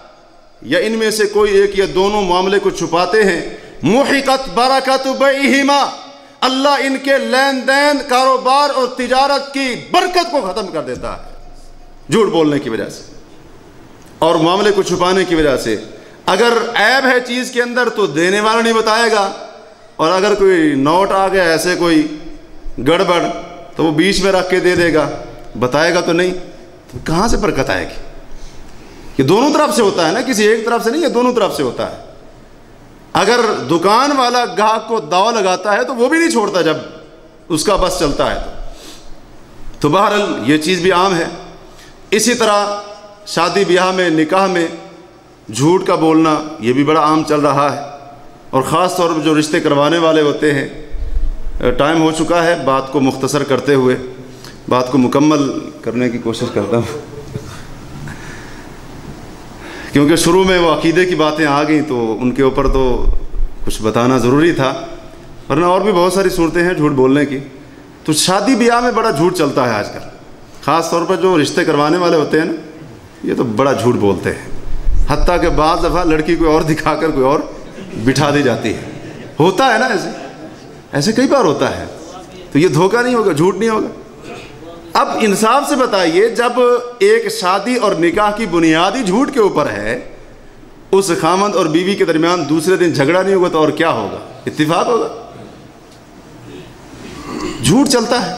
یا ان میں سے کوئی ایک یا دونوں معاملے کو چھپاتے ہیں، مُحِقَتْ بَرَكَتُ بَيْعِهِمَا، اللہ ان کے لین دین، کاروبار اور تجارت کی برکت کو ختم کر دیتا ہے جھوٹ بولنے کی وجہ سے اور معاملے کو چھپانے کی وجہ سے۔ اگر عیب ہے چیز کے اندر تو دینے والا نہیں بتائے گا، اور اگر کوئی نوٹ آ گیا ایسے کوئی گڑبڑ تو وہ بیچ میں رکھ کے دے دے گا، بتائے گا تو نہیں، تو کہاں سے برکت آئے گی؟ یہ دونوں طرف سے ہوتا ہے نا، کسی ایک طرف سے نہیں، یہ دونوں طرف سے ہوتا ہے۔ اگر دکان والا گاہک کو داوا لگاتا ہے تو وہ بھی نہیں چھوڑتا جب اس کا بس چلتا ہے تو بہرحال یہ چیز بھی عام ہے۔ اسی طرح شادی بیاہ میں، نکاح میں جھوٹ کا بولنا یہ بھی بڑا عام چل رہا ہے، اور خاص طور پر جو رشتے کروانے والے ہوتے ہیں۔ ٹائم ہو چکا ہے، بات کو مختصر کرتے ہوئے بات کو مکمل کرنے کی کوشش کرتا ہوں، کیونکہ شروع میں وہ عقیدے کی باتیں آ گئیں تو ان کے اوپر تو کچھ بتانا ضروری تھا، ورنہ اور بھی بہت ساری صورتیں ہیں جھوٹ بولنے کی۔ تو شادی بیاہ میں بڑا جھوٹ چلتا ہے آج کل، خاص طور پر جو رشتے کروانے والے ہوتے ہیں نا، یہ تو بڑا جھوٹ بولتے ہیں، حتیٰ کہ بعض دفعہ لڑکی کوئی اور دکھا کر کوئی اور بٹھا دی جاتی ہے۔ ہوتا ہے نا، ایسے کئی بار ہوتا ہے، تو یہ دھوکہ نہیں ہوگا، جھوٹ نہیں ہوگا۔ اب انصاف سے بتائیے، جب ایک شادی اور نکاح کی بنیادی جھوٹ کے اوپر ہے، اس خامند اور بیوی کے درمیان دوسرے دن جھگڑا نہیں ہوگا تو اور کیا ہوگا؟ اتفاق ہوگا؟ جھوٹ چلتا ہے۔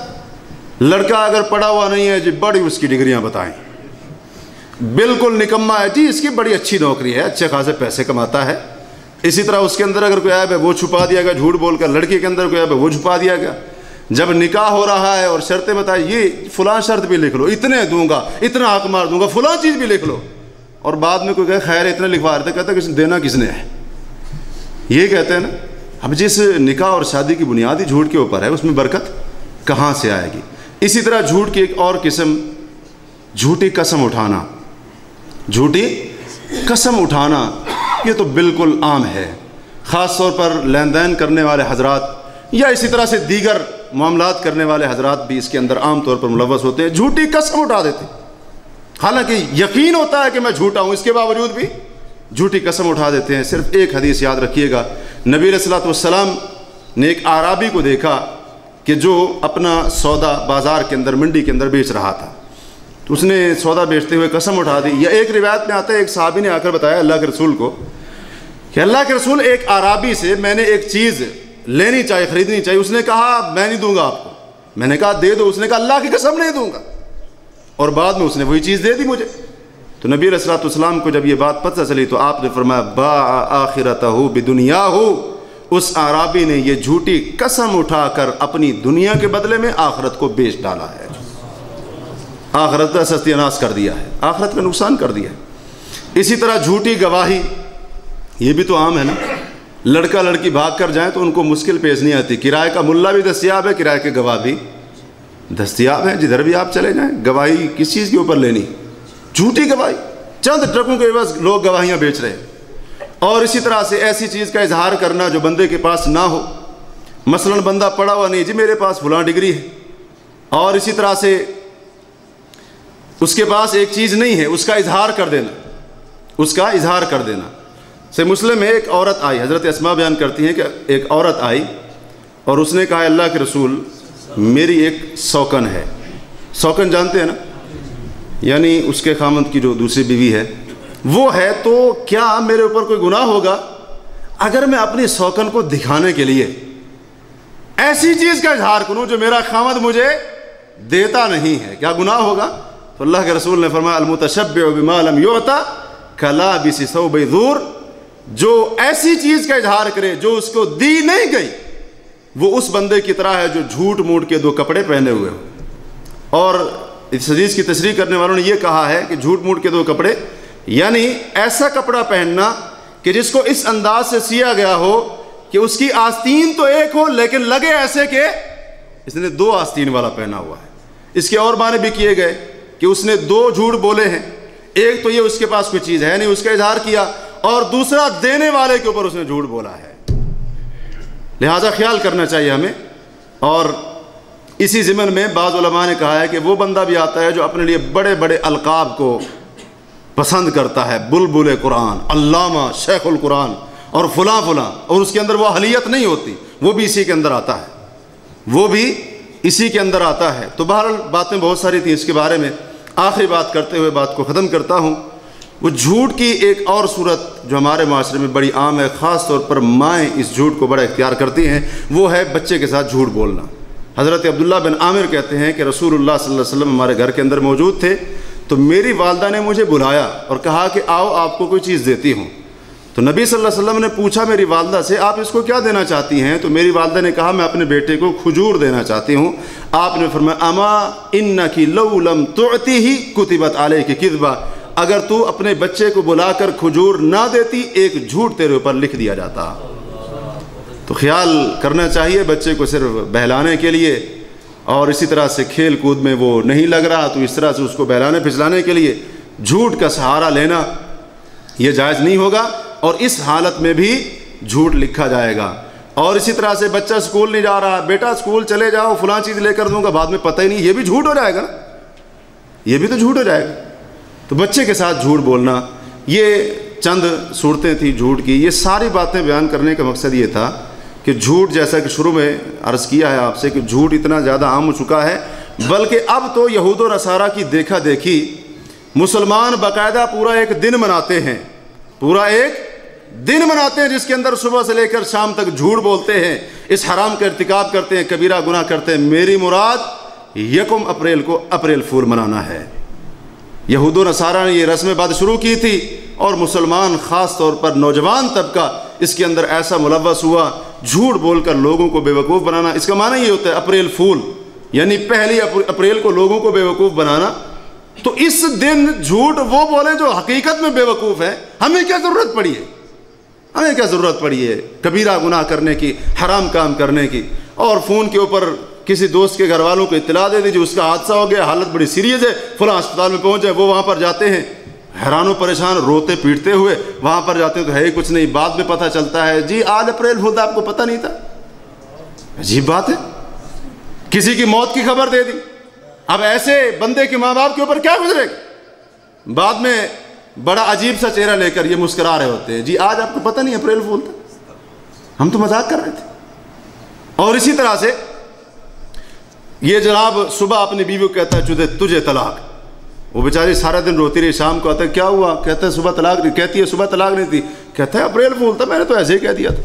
لڑکا اگر پڑھا ہوا نہیں ہے جی، بڑی اس کی ڈگریاں بتائیں، بالکل نکما ہے جی، اس کی بڑی اچھی نوکری ہے، اچھے خاصے پیسے کماتا ہے۔ اسی طرح اس کے اندر اگر کوئی عیب ہے وہ چھپا دیا گیا جھوٹ بول کر، لڑکی کے اندر کوئی عیب ہے وہ چھپا دیا گیا۔ جب نکاح ہو رہا ہے اور شرطیں بتائی، یہ فلاں شرط بھی لکھ لو، اتنے دوں گا، اتنا حق مار دوں گا، فلاں چیز بھی لکھ لو، اور بعد میں کوئی کہے خیر اتنے لکھوا رہے تھے، کہتا ہے دینا کس نے ہے؟ یہ کہتے ہیں نا۔ اب جس نکاح اور شادی کی بنیادی جھوٹ کے اوپر ہے، اس میں برکت کہاں سے آئے گی؟ اسی طرح جھوٹ کی ایک اور قسم، جھوٹی قسم اٹھانا۔ جھوٹی قسم اٹھانا یہ تو بالکل عام ہے، خاص طور پر لین دین کرنے والے حضرات یا اسی طرح سے دیگر معاملات کرنے والے حضرات بھی اس کے اندر عام طور پر ملوث ہوتے ہیں، جھوٹی قسم اٹھا دیتے ہیں، حالانکہ یقین ہوتا ہے کہ میں جھوٹا ہوں، اس کے باوجود بھی جھوٹی قسم اٹھا دیتے ہیں۔ صرف ایک حدیث یاد رکھیے گا، نبی علیہ الصلوۃ والسلام نے ایک اعرابی کو دیکھا کہ جو اپنا سودا بازار کے اندر، منڈی کے اندر بیچ رہا تھا، تو اس نے سودا بیچتے ہوئے قسم اٹھا دی۔ یا ایک روایت میں آتا ہے، ایک صحابی نے آ کر بتایا اللہ کے رسول کو کہ اللہ کے رسول، ایک اعرابی سے میں نے ایک چیز لینی چاہیے، خریدنی چاہیے، اس نے کہا میں نہیں دوں گا آپ کو۔ میں نے کہا دے دو، اس نے کہا اللہ کی قسم نہیں دوں گا، اور بعد میں اس نے وہی چیز دے دی مجھے۔ تو نبی علیہ الصلوۃ والسلام کو جب یہ بات پتہ چلی تو آپ نے فرمایا باع آخرتہ بدنیاہ، اس اعرابی نے یہ جھوٹی قسم اٹھا کر اپنی دنیا کے بدلے میں آخرت کو بیچ ڈالا ہے، آخرت کا ستیاناش کر دیا ہے، آخرت کا نقصان کر دیا ہے۔ اسی طرح جھوٹی گواہی، یہ بھی تو عام ہے نا۔ لڑکا لڑکی بھاگ کر جائیں تو ان کو مشکل پیش نہیں آتی، کرائے کا ملا بھی دستیاب ہے، کرائے کے گواہ بھی دستیاب ہیں، جدھر بھی آپ چلے جائیں۔ گواہی کس چیز کے اوپر لینی؟ جھوٹی گواہی، چند ٹرکوں کے بس لوگ گواہیاں بیچ رہے ہیں۔ اور اسی طرح سے ایسی چیز کا اظہار کرنا جو بندے کے پاس نہ ہو، مثلا بندہ پڑھا ہوا نہیں، جی میرے پاس فلاں ڈگری ہے، اور اسی طرح سے اس کے پاس ایک چیز نہیں ہے، اس کا اظہار کر دینا، اس کا اظہار کر دینا۔ سے مسلم میں ایک عورت آئی، حضرت اسماء بیان کرتی ہیں کہ ایک عورت آئی اور اس نے کہا اللہ کے رسول میری ایک سوکن ہے۔ سوکن جانتے ہیں نا، یعنی اس کے خامند کی جو دوسری بیوی ہے وہ ہے، تو کیا میرے اوپر کوئی گناہ ہوگا اگر میں اپنی سوکن کو دکھانے کے لیے ایسی چیز کا اظہار کروں جو میرا خامند مجھے دیتا نہیں ہے؟ کیا گناہ ہوگا؟ تو اللہ کے رسول نے فرمایا المتشبع بما لم یعطى کلابس ثوب ذور، جو ایسی چیز کا اظہار کرے جو اس کو دی نہیں گئی، وہ اس بندے کی طرح ہے جو جھوٹ موٹ کے دو کپڑے پہنے ہوئے ہو۔ اور اس حدیث کی تشریح کرنے والوں نے یہ کہا ہے کہ جھوٹ موٹ کے دو کپڑے یعنی ایسا کپڑا پہننا کہ جس کو اس انداز سے سیا گیا ہو کہ اس کی آستین تو ایک ہو لیکن لگے ایسے کہ اس نے دو آستین والا پہنا ہوا ہے، اس کے اور معنی بھی کیے گئے کہ اس نے دو جھوٹ بولے ہیں، ایک تو یہ اس کے پاس کوئی چیز ہے نہیں، اس کا اظہار کیا، اور دوسرا دینے والے کے اوپر اس نے جھوٹ بولا ہے۔ لہٰذا خیال کرنا چاہیے ہمیں۔ اور اسی ضمن میں بعض علماء نے کہا ہے کہ وہ بندہ بھی آتا ہے جو اپنے لیے بڑے بڑے القاب کو پسند کرتا ہے، بلبل قرآن، علامہ، شیخ القرآن اور فلاں فلاں، اور اس کے اندر وہ اہلیت نہیں ہوتی، وہ بھی اسی کے اندر آتا ہے، وہ بھی اسی کے اندر آتا ہے۔ تو بہرحال باتیں بہت ساری تھیں اس کے بارے میں، آخری بات کرتے ہوئے بات کو ختم کرتا ہوں۔ وہ جھوٹ کی ایک اور صورت جو ہمارے معاشرے میں بڑی عام ہے، خاص طور پر مائیں اس جھوٹ کو بڑا اختیار کرتی ہیں، وہ ہے بچے کے ساتھ جھوٹ بولنا۔ حضرت عبداللہ بن عامر کہتے ہیں کہ رسول اللہ صلی اللہ علیہ وسلم ہمارے گھر کے اندر موجود تھے، تو میری والدہ نے مجھے بلایا اور کہا کہ آؤ آپ کو کوئی چیز دیتی ہوں۔ تو نبی صلی اللہ علیہ وسلم نے پوچھا میری والدہ سے، آپ اس کو کیا دینا چاہتی ہیں؟ تو میری والدہ نے کہا میں اپنے بیٹے کو کھجور دینا چاہتی ہوں۔ آپ نے فرمایا اما انکی لو لم تعطیہ کتبت علیک کذبہ، اگر تو اپنے بچے کو بلا کر کھجور نہ دیتی ایک جھوٹ تیرے اوپر لکھ دیا جاتا۔ تو خیال کرنا چاہیے بچے کو صرف بہلانے کے لیے، اور اسی طرح سے کھیل کود میں وہ نہیں لگ رہا تو اس طرح سے اس کو بہلانے پھسلانے کے لیے جھوٹ کا سہارا لینا یہ جائز نہیں ہوگا، اور اس حالت میں بھی جھوٹ لکھا جائے گا۔ اور اسی طرح سے بچہ اسکول نہیں جا رہا، بیٹا اسکول چلے جاؤ فلاں چیز لے کر دوں گا، بعد میں پتہ ہی نہیں، یہ بھی جھوٹ ہو جائے گا نا، یہ بھی تو جھوٹ ہو جائے گا۔ تو بچے کے ساتھ جھوٹ بولنا، یہ چند صورتیں تھیں جھوٹ کی۔ یہ ساری باتیں بیان کرنے کا مقصد یہ تھا کہ جھوٹ، جیسا کہ شروع میں عرض کیا ہے آپ سے کہ جھوٹ اتنا زیادہ عام ہو چکا ہے، بلکہ اب تو یہود و نصارہ کی دیکھا دیکھی مسلمان باقاعدہ پورا ایک دن مناتے ہیں، پورا ایک دن مناتے ہیں جس کے اندر صبح سے لے کر شام تک جھوٹ بولتے ہیں، اس حرام کا ارتکاب کرتے ہیں، کبیرہ گناہ کرتے ہیں۔ میری مراد 1 اپریل کو اپریل فول منانا ہے۔ یہود و نصارہ نے یہ رسم بد شروع کی تھی، اور مسلمان خاص طور پر نوجوان طبقہ اس کے اندر ایسا ملوث ہوا، جھوٹ بول کر لوگوں کو بے وقوف بنانا۔ اس کا معنی یہ ہوتا ہے اپریل فول، یعنی پہلی اپریل کو لوگوں کو بے وقوف بنانا۔ تو اس دن جھوٹ وہ بولے جو حقیقت میں بے وقوف ہے، ہمیں کیا ضرورت پڑی ہے؟ ہمیں کیا ضرورت پڑی ہے کبیرہ گناہ کرنے کی، حرام کام کرنے کی؟ اور فون کے اوپر کسی دوست کے گھر والوں کو اطلاع دے دیجیے اس کا حادثہ ہو گیا، حالت بڑی سیریس ہے، فلاں اسپتال میں پہنچ جائے، وہ وہاں پر جاتے ہیں حیران و پریشان، روتے پیٹتے ہوئے وہاں پر جاتے ہیں تو ہے ہی کچھ نہیں، بعد میں پتہ چلتا ہے جی آج اپریل فول تھا، آپ کو پتہ نہیں تھا۔ عجیب بات ہے، کسی کی موت کی خبر دے دی۔ اب ایسے بندے کے ماں باپ کے اوپر کیا گزرے گا؟ بعد میں بڑا عجیب سا چہرہ لے کر یہ مسکرا رہے ہوتے ہیں، جی آج آپ کو پتہ نہیں اپریل فول تھا، ہم تو مذاق کر رہے تھے۔ اور اسی طرح سے یہ جناب صبح اپنی بیوی کو کہتا ہے تجھے طلاق، وہ بیچاری سارا دن روتی رہی، شام کو آتا ہے کیا ہوا؟ کہتا ہے صبح طلاق نہیں، کہتی ہے صبح طلاق نہیں تھی، کہتا ہے اپریل فول تھا، میں نے تو ایسے ہی کہہ دیا تھا۔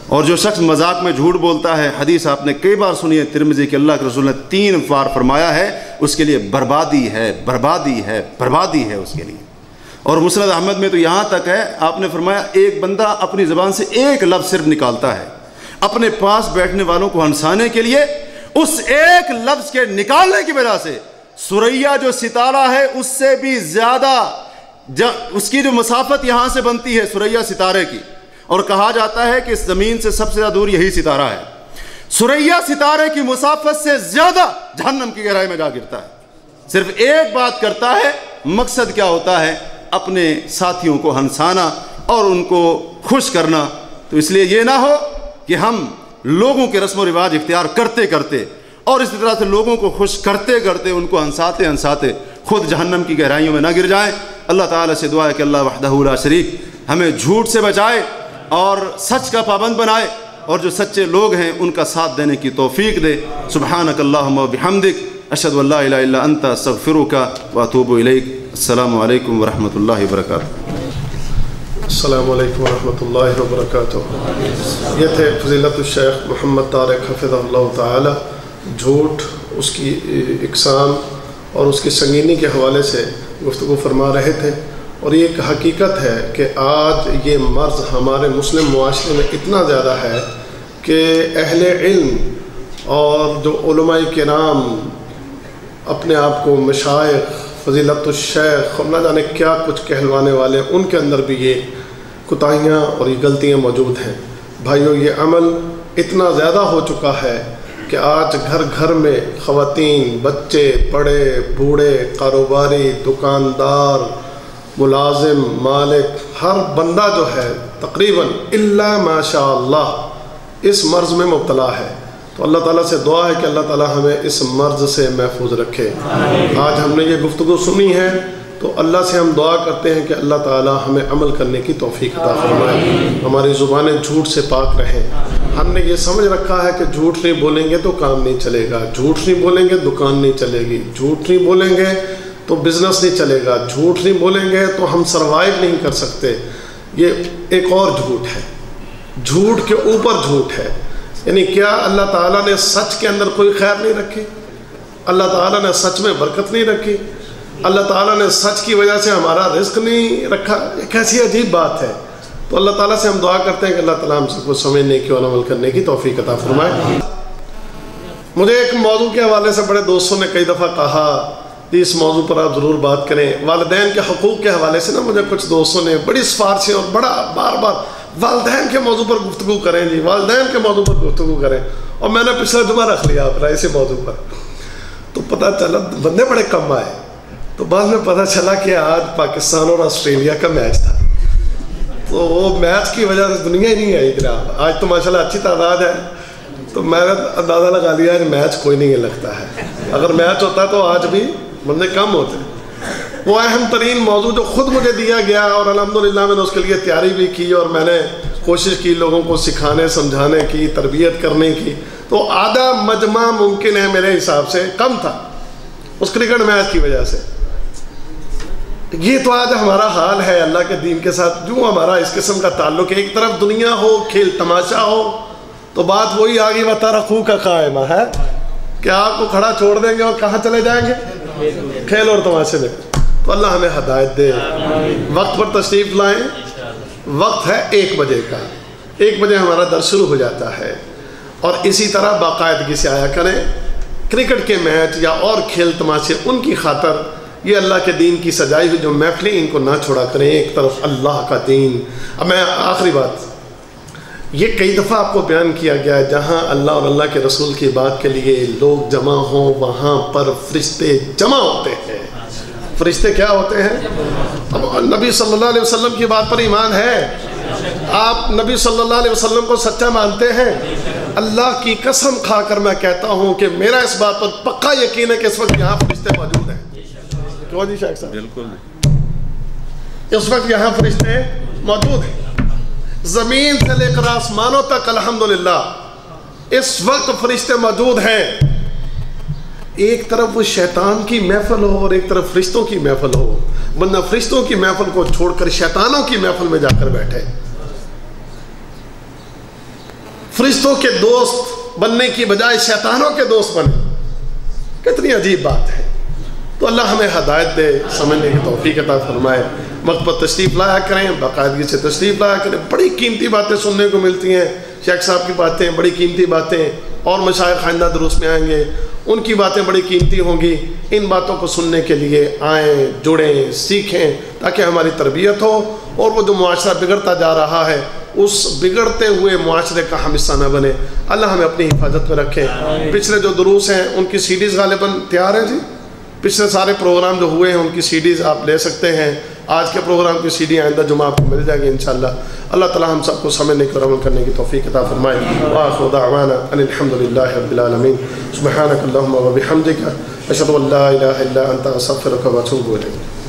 اور جو شخص مذاق میں جھوٹ بولتا ہے، حدیث آپ نے کئی بار سنی ہے ترمذی کے، اللہ کے رسول نے 3 بار فرمایا ہے اس کے لیے بربادی ہے، بربادی ہے، بربادی ہے اس کے لیے۔ اور مسند احمد میں تو یہاں تک ہے، آپ نے فرمایا ایک بندہ اپنی زبان سے ایک لفظ صرف نکالتا ہے اپنے پاس بیٹھنے والوں کو ہنسانے کے لیے، اس ایک لفظ کے نکالنے کی وجہ سے سریا جو ستارہ ہے اس سے بھی زیادہ اس کی جو مسافت یہاں سے بنتی ہے سریا ستارے کی، اور کہا جاتا ہے کہ اس زمین سے سب سے زیادہ دور یہی ستارہ ہے، سریا ستارے کی مسافت سے زیادہ جہنم کی گہرائی میں جا گرتا ہے۔ صرف ایک بات کرتا ہے، مقصد کیا ہوتا ہے؟ اپنے ساتھیوں کو ہنسانا اور ان کو خوش کرنا۔ تو اس لیے یہ نہ ہو کہ ہم لوگوں کے رسم و رواج اختیار کرتے کرتے اور اسی طرح سے لوگوں کو خوش کرتے کرتے ان کو ہنساتے ہنساتے خود جہنم کی گہرائیوں میں نہ گر جائیں۔ اللہ تعالیٰ سے دعا ہے کہ اللہ وحدہ لا شریک ہمیں جھوٹ سے بچائے اور سچ کا پابند بنائے، اور جو سچے لوگ ہیں ان کا ساتھ دینے کی توفیق دے۔ سبحانک اللہم و بحمدک، اشہد ان لا الہ الا انت، استغفرک و اتوب الیک۔ السلام علیکم ورحمۃ اللہ وبرکاتہ۔ السلام علیکم ورحمۃ اللہ وبرکاتہ۔ یہ تھے فضیلت الشیخ محمد طارق حفظہ اللہ تعالی، جھوٹ، اس کی اقسام اور اس کی سنگینی کے حوالے سے گفتگو فرما رہے تھے۔ اور یہ ایک حقیقت ہے کہ آج یہ مرض ہمارے مسلم معاشرے میں اتنا زیادہ ہے کہ اہل علم اور جو علماء کرام اپنے آپ کو مشائخ، فضیلت الشیخ اور نہ جانے کیا کچھ کہلوانے والے، ان کے اندر بھی یہ کوتاہیاں اور یہ غلطیاں موجود ہیں۔ بھائیو، یہ عمل اتنا زیادہ ہو چکا ہے کہ آج گھر گھر میں خواتین، بچے، بڑے بوڑھے، کاروباری، دکاندار، ملازم، مالک، ہر بندہ جو ہے تقریباً الا ماشاء اللہ اس مرض میں مبتلا ہے. تو اللہ تعالیٰ سے دعا ہے کہ اللہ تعالیٰ ہمیں اس مرض سے محفوظ رکھے. آج ہم نے یہ گفتگو سنی ہے تو اللہ سے ہم دعا کرتے ہیں کہ اللہ تعالیٰ ہمیں عمل کرنے کی توفیق عطا فرمائے، ہماری زبانیں جھوٹ سے پاک رہیں. ہم نے یہ سمجھ رکھا ہے کہ جھوٹ نہیں بولیں گے تو کام نہیں چلے گا، جھوٹ نہیں بولیں گے دکان نہیں چلے گی، جھوٹ نہیں بولیں گے تو بزنس نہیں چلے گا، جھوٹ نہیں بولیں گے تو ہم سروائیو نہیں کر سکتے. یہ ایک اور جھوٹ ہے، جھوٹ کے اوپر جھوٹ ہے. یعنی کیا اللہ تعالیٰ نے سچ کے اندر کوئی خیر نہیں رکھی؟ اللہ تعالیٰ نے سچ میں برکت نہیں رکھی؟ اللہ تعالیٰ نے سچ کی وجہ سے ہمارا رزق نہیں رکھا؟ ایک ایسی عجیب بات ہے. تو اللہ تعالیٰ سے ہم دعا کرتے ہیں کہ اللہ تعالیٰ ہم سب کو سمجھنے کی اور عمل کرنے کی توفیق عطا فرمائے. مجھے ایک موضوع کے حوالے سے بڑے دوستوں نے کئی دفعہ کہا کہ اس موضوع پر آپ ضرور بات کریں. والدین کے حقوق کے حوالے سے نا مجھے کچھ دوستوں نے بڑی سفارشیں اور بڑا بار بار والدین کے موضوع پر گفتگو کریں جی، والدین کے موضوع پر گفتگو کریں. اور میں نے پچھلا جمعہ رکھ لیا اپنا اسی موضوع پر. تو پتہ چلا بندے بڑے کم آئے. تو بعد میں پتہ چلا کہ آج پاکستان اور آسٹریلیا کا میچ تھا. تو وہ میچ کی وجہ سے دنیا ہی نہیں آئی جناب. آج تو ماشاءاللہ اچھی تعداد ہے. تو میں نے اندازہ لگا لیا کہ میچ کوئی نہیں لگتا ہے. اگر میچ ہوتا تو آج بھی بندے کم ہوتے. وہ اہم ترین موضوع جو خود مجھے دیا گیا اور الحمدللہ میں نے اس کے لیے تیاری بھی کی اور میں نے کوشش کی لوگوں کو سکھانے سمجھانے کی، تربیت کرنے کی. تو آدھا مجمع ممکن ہے میرے حساب سے کم تھا اس کرکٹ میچ کی وجہ سے. یہ تو آج ہمارا حال ہے اللہ کے دین کے ساتھ جو ہمارا اس قسم کا تعلق ہے. ایک طرف دنیا ہو، کھیل تماشا ہو تو بات وہی آگے وَتَرَكُوكَ قائمہ ہے کہ آپ کو کھڑا چھوڑ دیں گے اور کہاں چلے جائیں گے؟ کھیل اور تماشے میں. تو اللہ ہمیں ہدایت دے. وقت پر تشریف لائیں. وقت ہے 1 بجے کا. 1 بجے ہمارا درس شروع ہو جاتا ہے اور اسی طرح باقاعدگی سے آیا کریں. کرکٹ کے میچ یا اور کھیل تماشے ان کی خاطر یہ اللہ کے دین کی سجائی ہوئی جو محفلیں ان کو نہ چھوڑا کریں. ایک طرف اللہ کا دین. اب میں آخری بات، یہ کئی دفعہ آپ کو بیان کیا گیا ہے جہاں اللہ اور اللہ کے رسول کی بات کے لیے لوگ جمع ہوں وہاں پر فرشتے جمع ہوتے ہیں. فرشتے کیا ہوتے ہیں؟ اب نبی صلی اللہ علیہ وسلم کی بات پر ایمان ہے؟ آپ نبی صلی اللہ علیہ وسلم کو سچا مانتے ہیں؟ اللہ کی قسم کھا کر میں کہتا ہوں کہ میرا اس بات پر پکا یقین ہے کہ اس وقت یہاں فرشتے موجود ہیں. کیوں جی شیخ صاحب؟ بالکل اس وقت یہاں فرشتے موجود ہیں. زمین سے لے کر آسمانوں تک الحمدللہ اس وقت فرشتے موجود ہیں. ایک طرف وہ شیطان کی محفل ہو اور ایک طرف فرشتوں کی محفل ہو. بندہ فرشتوں کی محفل کو چھوڑ کر شیطانوں کی محفل میں جا کر بیٹھے. فرشتوں کے دوست بننے کی بجائے شیطانوں کے دوست بنے. کتنی عجیب بات ہے. تو اللہ ہمیں ہدایت دے، سمجھنے کی توفیق عطا فرمائے. وقت پر تشریف لایا کریں، باقاعدگی سے تشریف لایا کریں. بڑی قیمتی باتیں سننے کو ملتی ہیں. شیخ صاحب کی باتیں بڑی قیمتی باتیں، اور مشائخ آئندہ دروس میں آئیں گے ان کی باتیں بڑی قیمتی ہوں گی. ان باتوں کو سننے کے لیے آئیں، جڑیں، سیکھیں تاکہ ہماری تربیت ہو اور وہ جو معاشرہ بگڑتا جا رہا ہے اس بگڑتے ہوئے معاشرے کا ہم حصہ نہ بنے. اللہ ہمیں اپنی حفاظت میں رکھیں. پچھلے جو دروس ہیں ان کی CDs غالباً تیار ہیں جی. پچھلے سارے پروگرام جو ہوئے ہیں ان کی CDs آپ لے سکتے ہیں. آج کے پروگرام کی CD آئندہ جمعہ آپ کو مل جائے گی انشاءاللہ. اللہ تعالیٰ ہم سب کو سمجھنے کی اور عمل کرنے کی توفیق عطا فرمائے. وآخر دعوانا ان الحمدللہ رب العالمین. سبحانک اللہم و بحمدک اشہد ان لا الہ الا انت استغفرک و اتوب الیک.